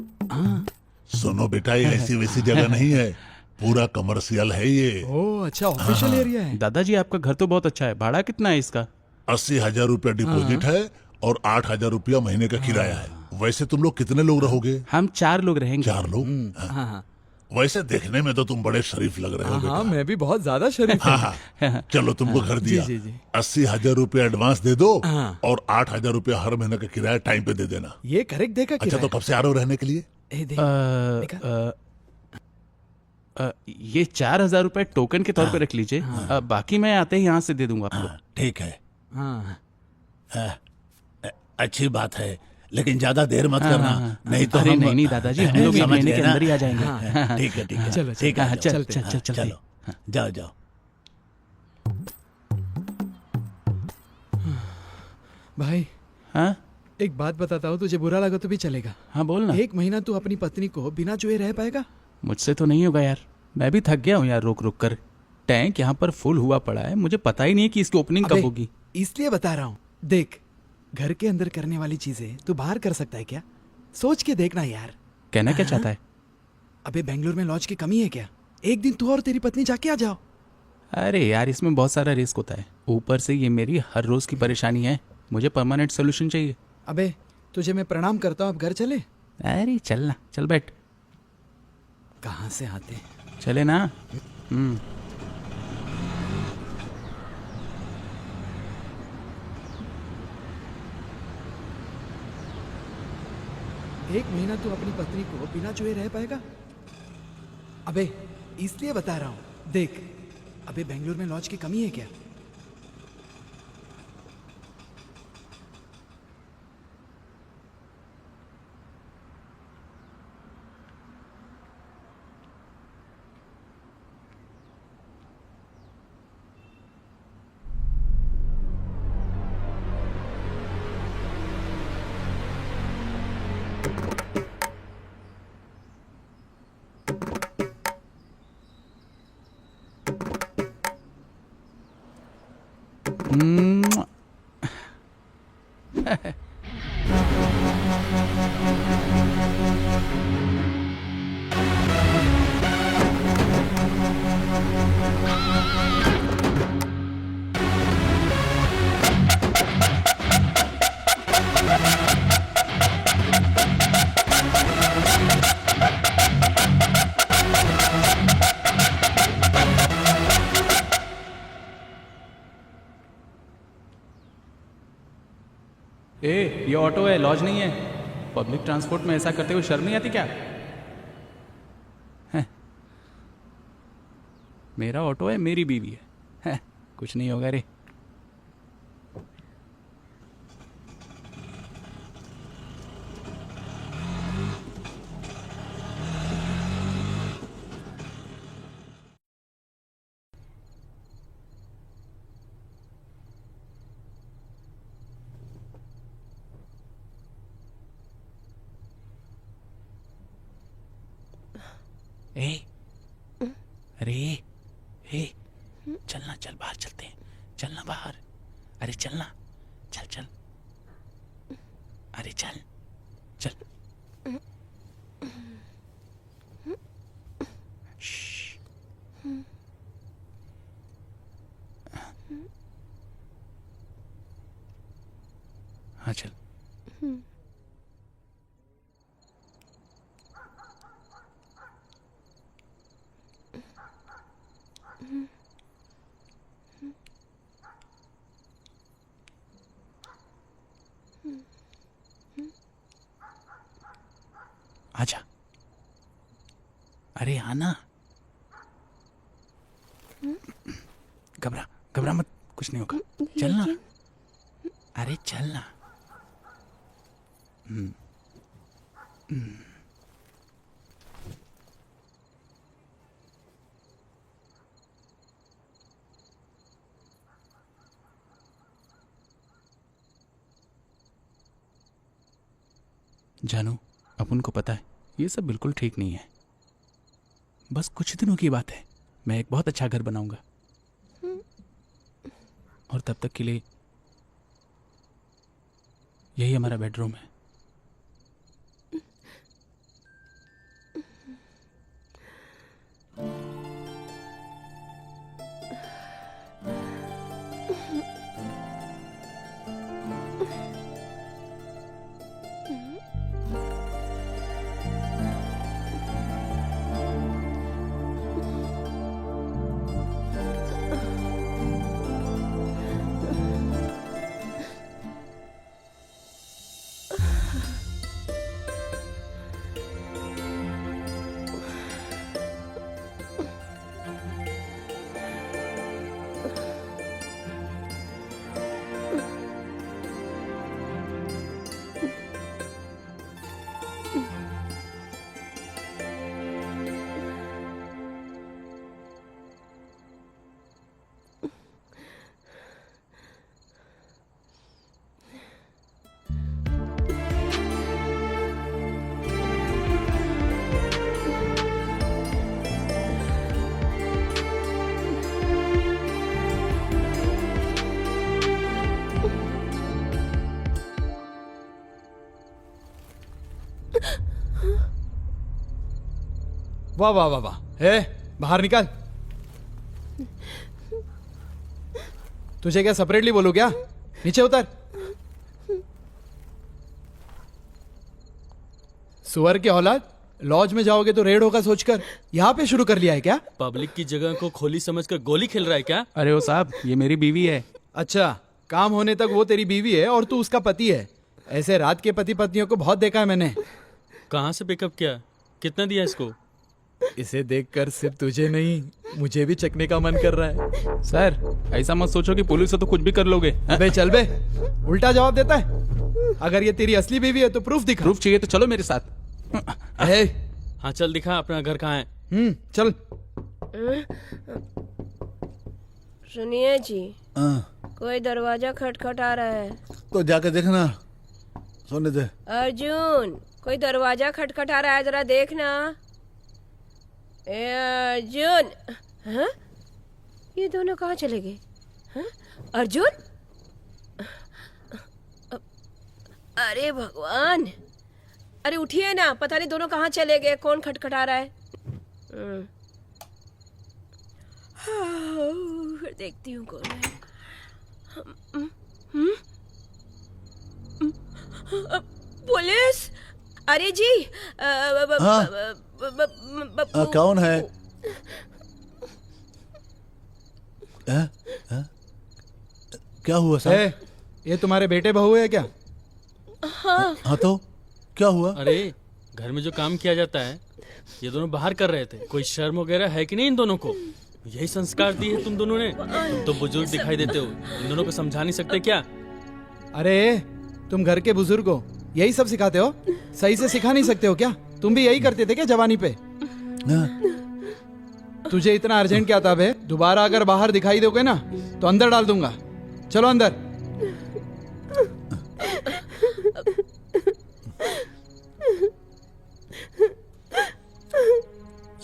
सुनो बेटा, ये ऐसी वैसी जगह नहीं है, पूरा कमर्शियल है ये। ओह अच्छा, ऑफिशियल एरिया है। दादाजी आपका घर तो बहुत अच्छा है, भाड़ा कितना है इसका? 80,000 रुपया डिपॉजिट है और 8,000 रुपया महीने का किराया है। वैसे तुम लोग कितने लोग रहोगे? हम 4 लोग रहेंगे। 4 लोग? हाँ। वैसे देखने में तो तुम बड़े शरीफ लग रहे हो बेटा। हाँ, मैं भी बहुत ज्यादा शरीफ हाँ हाँ, चलो तुमको घर दिया। जी, जी, जी। 80,000 रुपया एडवांस दे दो हाँ। और 8,000 रुपया हर महीने का किराया टाइम पे दे देना। ये करेक्ट देगा। अच्छा तो कब से आ रहे हो रहने के लिए? ये 4,000 रुपए टोकन के तौर पे रख लीजिए। बाकी मैं आते ही यहाँ से दे दूंगा आपको। ठीक है, हाँ अच्छी बात है, लेकिन ज्यादा देर मत करना, नहीं तो अरे नहीं दादाजी, हम लोग एक समझ महीने गए के ना? अंदर ही आ जाएंगे। ठीक है ठीक है, चलो, ठीक है, चल चलते चल हैं। चल चल चलो जाओ जाओ। भाई हाँ एक बात बताता हूँ, तुझे बुरा लगा तो भी चलेगा। हाँ बोल ना। 1 महीना तू अपनी पत्नी को बिना छुए रह पाएगा? मुझसे तो नहीं होगा यार, मैं भी थक गया हूँ यार रुक रुक कर। टैंक यहाँ पर फुल हुआ पड़ा है, मुझे पता ही नहीं कि इसकी ओपनिंग कब होगी। इसलिए बता रहा हूँ, देख घर के अंदर करने वाली चीजें तू बाहर कर सकता है क्या? सोच के देखना यार। कहना क्या चाहता है? अबे बेंगलोर में लॉज की कमी है क्या? एक दिन तू और तेरी पत्नी जाके आ जाओ। अरे यार इसमें बहुत सारा रिस्क होता है, ऊपर से ये मेरी हर रोज की परेशानी है, मुझे परमानेंट सोल्यूशन चाहिए। अबे तुझे मैं प्रणाम करता हूँ, अब घर चले। अरे चल ना, चल बैठ। कहाँ से आते? चले ना। 1 महीना तू अपनी पत्नी को बिना छुए रह पाएगा? अबे इसलिए बता रहा हूँ, देख अबे बेंगलोर में लॉज की कमी है क्या? ए, ये ऑटो है, लॉज नहीं है। पब्लिक ट्रांसपोर्ट में ऐसा करते हुए शर्म नहीं आती क्या? है? मेरा ऑटो है, मेरी बीवी है, कुछ नहीं होगा रे। ए, अरे ए, चलना, चल बाहर चलते हैं, चलना बाहर, अरे चलना, चल चल। अरे चल चल। श्श्श। हाँ चल। आजा। अरे आना। घबरा घबरा मत, कुछ नहीं होगा। चलना। अरे चलना। जानू, अपन को पता है ये सब बिल्कुल ठीक नहीं है। बस कुछ दिनों की बात है, मैं एक बहुत अच्छा घर बनाऊंगा और तब तक के लिए यही हमारा बेडरूम है। वाह वाह वाह वाह। बाहर निकाल। तुझे क्या सेपरेटली बोलूं क्या? नीचे उतर। सुअर की औलाद, लॉज में जाओगे तो रेड होगा सोचकर यहाँ पे शुरू कर लिया है क्या? पब्लिक की जगह को खोली समझकर गोली खेल रहा है क्या? अरे वो साहब, ये मेरी बीवी है। अच्छा, काम होने तक वो तेरी बीवी है और तू उसका पति है। ऐसे रात के पति पत्नियों को बहुत देखा है मैंने। कहाँ से पिकअप किया? कितना दिया इसको? इसे देखकर सिर्फ तुझे नहीं, मुझे भी चखने का मन कर रहा है। सर, ऐसा मत सोचो कि पुलिस से तो कुछ भी कर लोगे। बे चल बे, उल्टा जवाब देता है। अगर ये तेरी असली बीवी है तो प्रूफ दिखा। प्रूफ चाहिए तो चलो मेरे साथ। हाँ चल दिखा अपना घर कहाँ है। चल। सुनिए जी, हाँ, कोई दरवाजा खटखटा रहा है। तो जाके देखना। सोने दे। अर्जुन, कोई दरवाजा खटखटा रहा है, जरा देखना। ए अर्जुन, हाँ? ये दोनों कहाँ चले गए? हाँ? अर्जुन, अरे भगवान, अरे उठिए ना, पता नहीं दोनों कहाँ चले गए, कौन खटखटा रहा है? हाँ, देखती हूँ कौन है। पुलिस! अरे जी, कौन है? क्या हुआ सर? ये तुम्हारे बेटे बहू है क्या? हाँ तो क्या हुआ? अरे घर में जो काम किया जाता है ये दोनों बाहर कर रहे थे। कोई शर्म वगैरह है कि नहीं इन दोनों को? यही संस्कार दिए तुम दोनों ने। तुम तो बुजुर्ग दिखाई देते हो, इन दोनों को समझा नहीं सकते क्या? अरे तुम घर के बुजुर्ग हो, यही सब सिखाते हो? सही से सिखा नहीं सकते हो क्या? तुम भी यही करते थे क्या जवानी पे? तुझे इतना अर्जेंट क्या था बे? दोबारा अगर बाहर दिखाई दोगे ना तो अंदर डाल दूंगा। चलो अंदर।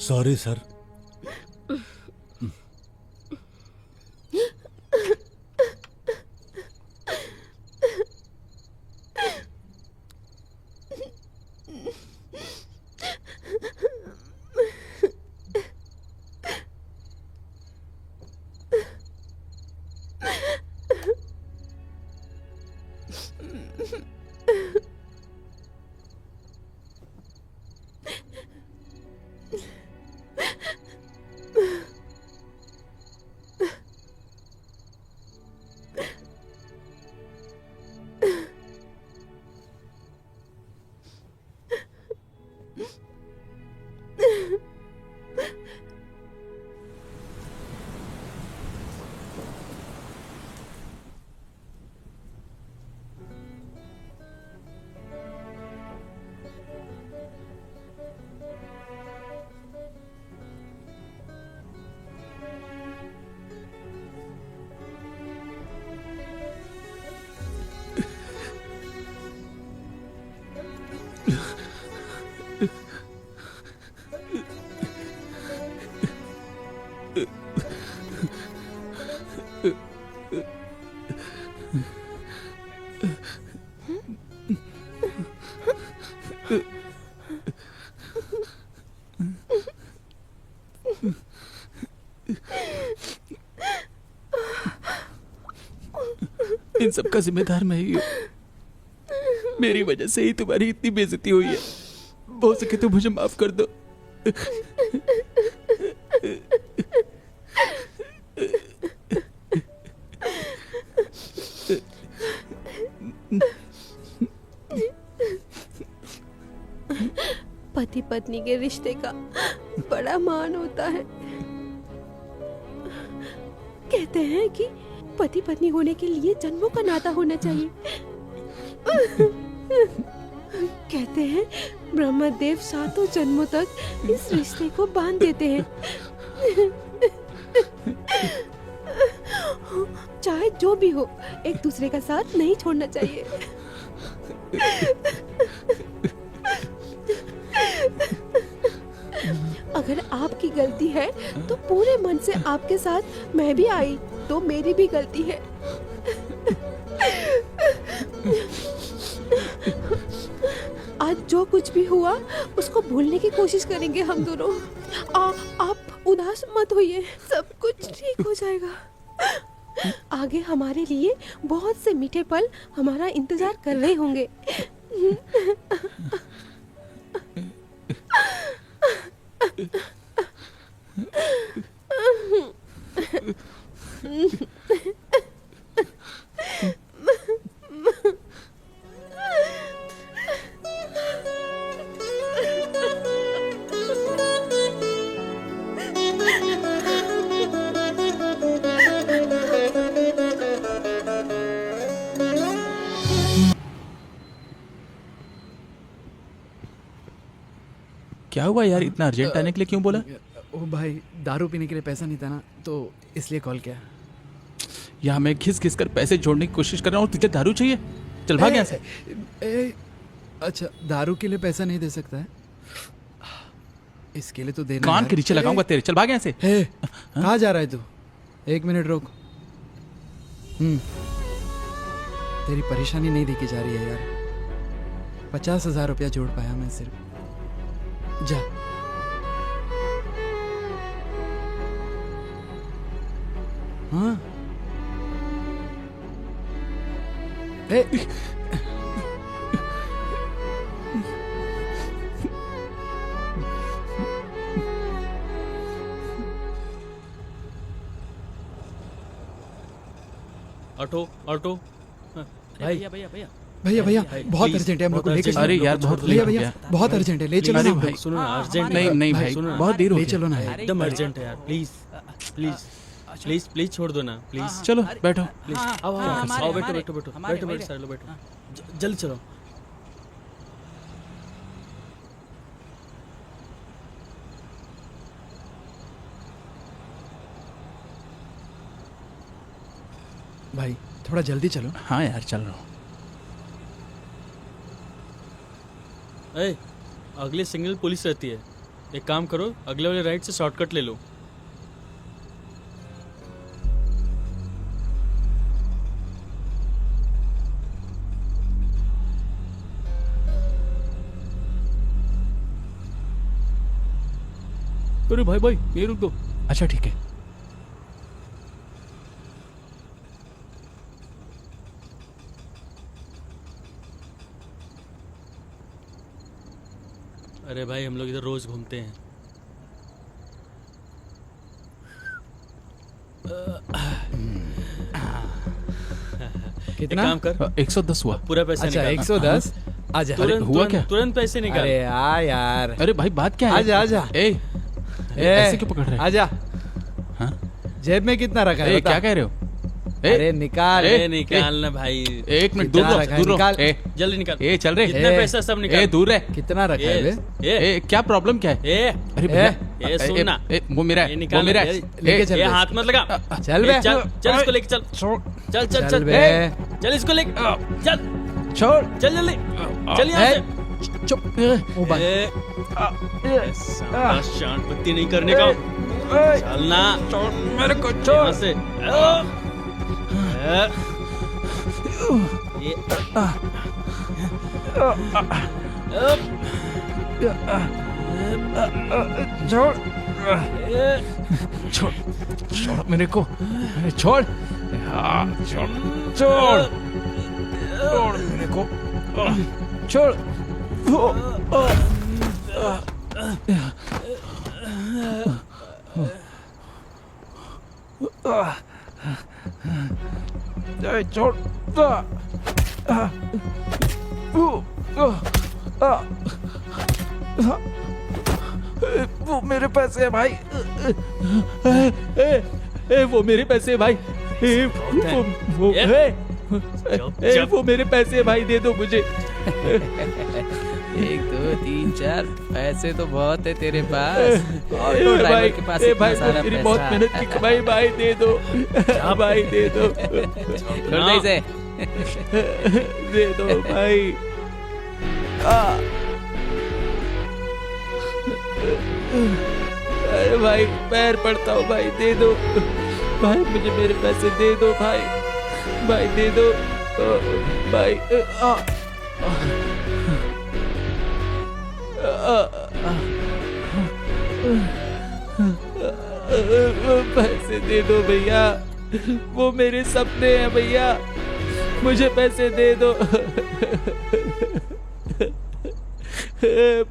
Sorry sir. इन सब का जिम्मेदार मैं ही हूँ। मेरी वजह से ही तुम्हारी इतनी बेइज्जती हुई है। हो सके तो मुझे माफ कर दो। पति पत्नी के रिश्ते का बड़ा मान होता है। कहते हैं कि पति पत्नी होने के लिए जन्मों का नाता होना चाहिए। कहते हैं ब्रह्मदेव 7 जन्मों तक इस रिश्ते को बांध देते हैं। चाहे जो भी हो, एक दूसरे का साथ नहीं छोड़ना चाहिए। अगर आपकी गलती है तो पूरे मन से आपके साथ मैं भी आई तो मेरी भी गलती है। आज जो कुछ भी हुआ उसको भूलने की कोशिश करेंगे हम दोनों। आप उदास मत होइए, सब कुछ ठीक हो जाएगा। आगे हमारे लिए बहुत से मीठे पल हमारा इंतजार कर रहे होंगे। क्या हुआ यार, इतना अर्जेंट आने के लिए क्यों बोला? ओ भाई, दारू पीने के लिए पैसा नहीं था ना, तो इसलिए कॉल किया। यहाँ मैं घिस घिस कर पैसे जोड़ने की कोशिश कर रहा हूँ, तुझे दारू चाहिए? चल भाग यहाँ से। अच्छा, दारू के लिए पैसा नहीं दे सकता है? इसके लिए तो देना। कान के नीचे लगाऊंगा तेरे, चल भाग यहाँ से। कहाँ जा रहा है तू? 1 मिनट रोक। तेरी परेशानी नहीं देखी जा रही है यार। 50,000 रुपया जोड़ पाया मैं सिर्फ। जा। हाँ। Auto auto. भैया भैया बहुत अर्जेंट है, हम लोग को लेके चलो। अरे यार बहुत भैया भैया बहुत अर्जेंट है, ले चलो ना भाई। सुनो ना, अर्जेंट नहीं भाई, बहुत देर हो ले गई। चलो ना यार। एकदम अर्जेंट है यार, प्लीज प्लीज प्लीज प्लीज छोड़ दो ना प्लीज। चलो बैठो। प्लीज आओ आओ, बैठो बैठो बैठो बैठो बैठो सारे लोग बैठो, जल्दी चलो। भाई थोड़ा जल्दी चलो। हाँ यार चल रहा हूँ। ए, अगले सिग्नल पुलिस रहती है, एक काम करो अगले वाले राइट से शॉर्टकट ले लो। अरे भाई ये रुक दो। अच्छा ठीक है। अरे भाई हम लोग इधर रोज घूमते हैं। कितना? काम कर, 110 हुआ। पूरा पैसा अच्छा निकाल। 110। आजा। तुरंत हुआ क्या? तुरंत पैसे निकाल। अरे आ यार। अरे भाई बात क्या है? आजा। ऐसे क्यों पकड़ रहे हैं? आजा। हाँ? जेब में कितना रखा है? क्या कह रहे हो? अरे निकाल। निकाल ना भाई। 1 मिनट दूर रहो। जल्दी निकाल। चल रहे। कितना पैसा सब निकाल। दूर रहे। कितना रखा है बे? क्या प्रॉब्लम क्या है? अरे भैया सुन ना, वो मेरा है, वो मेरा है। लेके चल। ये हाथ मत लगा। चल बे। चल इसको लेके चल। चल चल चल बे। चल इसको लेके चल। छोड़। चल जल्दी चल यहाँ से। चुप। शांत बत्ती नहीं करने का। चलना छोड़ मेरे को, यहाँ छोड़। से ये छोड़ छोड़ छोड़ मेरे को, छोड़ छोड़ छोड़ छोड़ मेरे को, छोड़। छोड़। वो मेरे पैसे है भाई, वो मेरे पैसे है भाई, वो मेरे पैसे है भाई, दे दो मुझे। 1 2 3 4 पैसे तो बहुत है तेरे पास। ऑटो ड्राइवर के पास इतना सारा मेरी पैसा। बहुत मेहनत की कमाई भाई, दे दो भाई, दे दो, छोड़ दे इसे। दे दो भाई। अरे भाई पैर पड़ता हूँ भाई, दे दो भाई, मुझे मेरे पैसे दे दो भाई, भाई दे दो भाई। पैसे दे दो भैया, वो मेरे सपने हैं भैया, मुझे पैसे दे दो।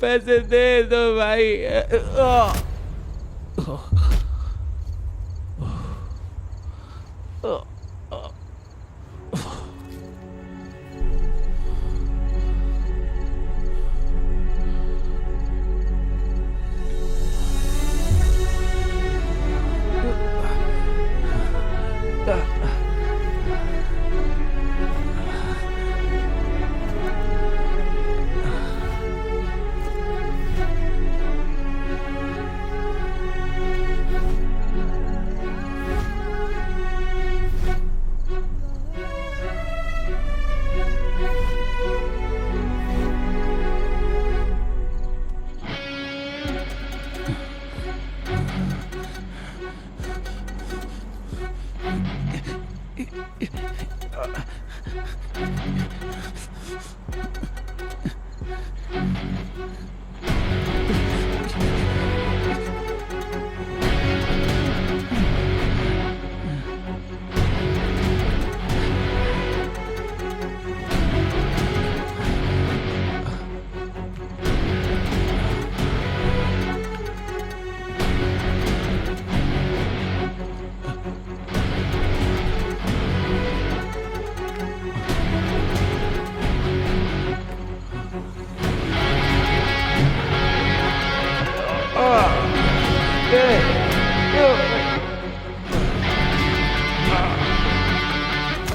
पैसे दे दो भाई।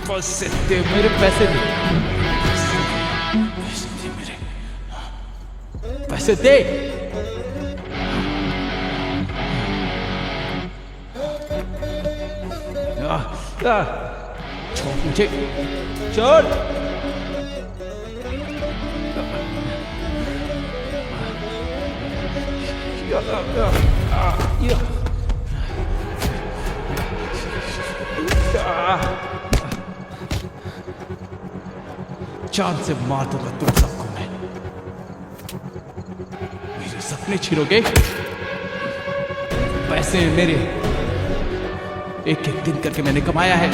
पैसे दे, मेरे पैसे दे, पैसे दे। छोड़ मुझे, छोड़। जान से मार दूंगा तुम सबको मैं। मेरे सपने छीनोगे, पैसे मेरे एक एक दिन करके मैंने कमाया है।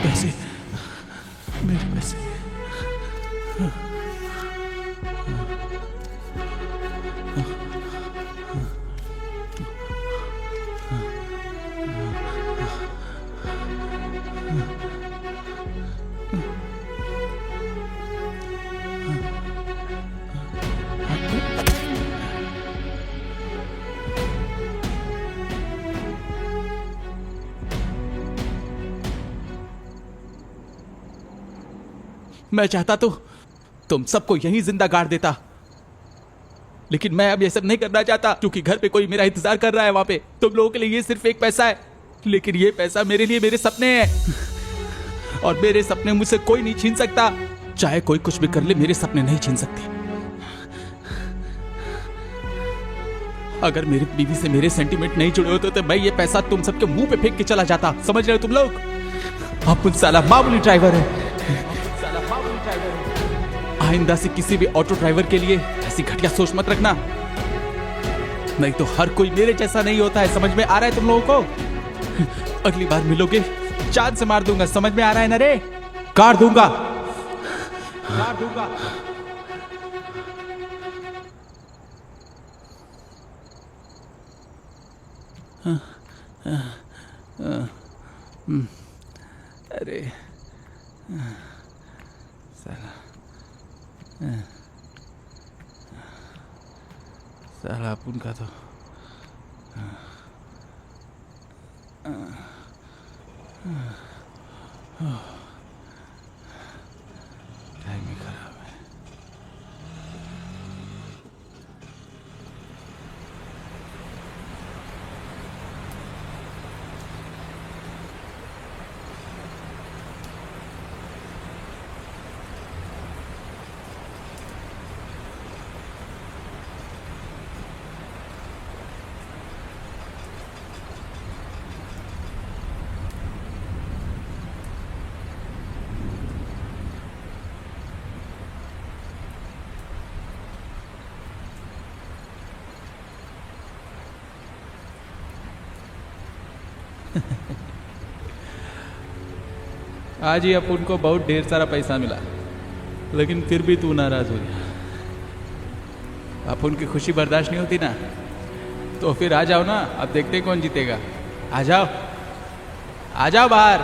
पैसे, मेरे पैसे। मैं चाहता तो तुम सबको यहीं जिंदा गाड़ देता, लेकिन मैं अब ये सब नहीं करना चाहता क्योंकि घर पे कोई मेरा इंतजार कर रहा है। वहां पे तुम लोगों के लिए ये सिर्फ एक पैसा है, लेकिन ये पैसा मेरे लिए मेरे सपने हैं, और मेरे सपने मुझसे कोई नहीं छीन सकता। चाहे कोई कुछ भी कर ले, मेरे सपने नहीं छीन सकते। अगर मेरी बीवी से मेरे सेंटीमेंट नहीं जुड़े होते तो मैं ये पैसा तुम सबके मुंह पे फेंक के चला जाता। समझ रहे हो तुम लोग? आप साला मामूली ड्राइवर है। आइंदा से किसी भी ऑटो ड्राइवर के लिए ऐसी घटिया सोच मत रखना, नहीं तो हर कोई मेरे जैसा नहीं होता है। समझ में आ रहा है तुम लोगों को? अगली बार मिलोगे जान से मार दूंगा। समझ में आ रहा है ना रे? काट दूंगा, काट दूंगा। अरे साला अपन का तो टाइम ही खराब है। आज ही अपन को बहुत ढेर सारा पैसा मिला, लेकिन फिर भी तू नाराज हो गया। अपन की खुशी बर्दाश्त नहीं होती ना, तो फिर आ जाओ ना। अब देखते कौन जीतेगा। आ जाओ, आ जाओ बाहर।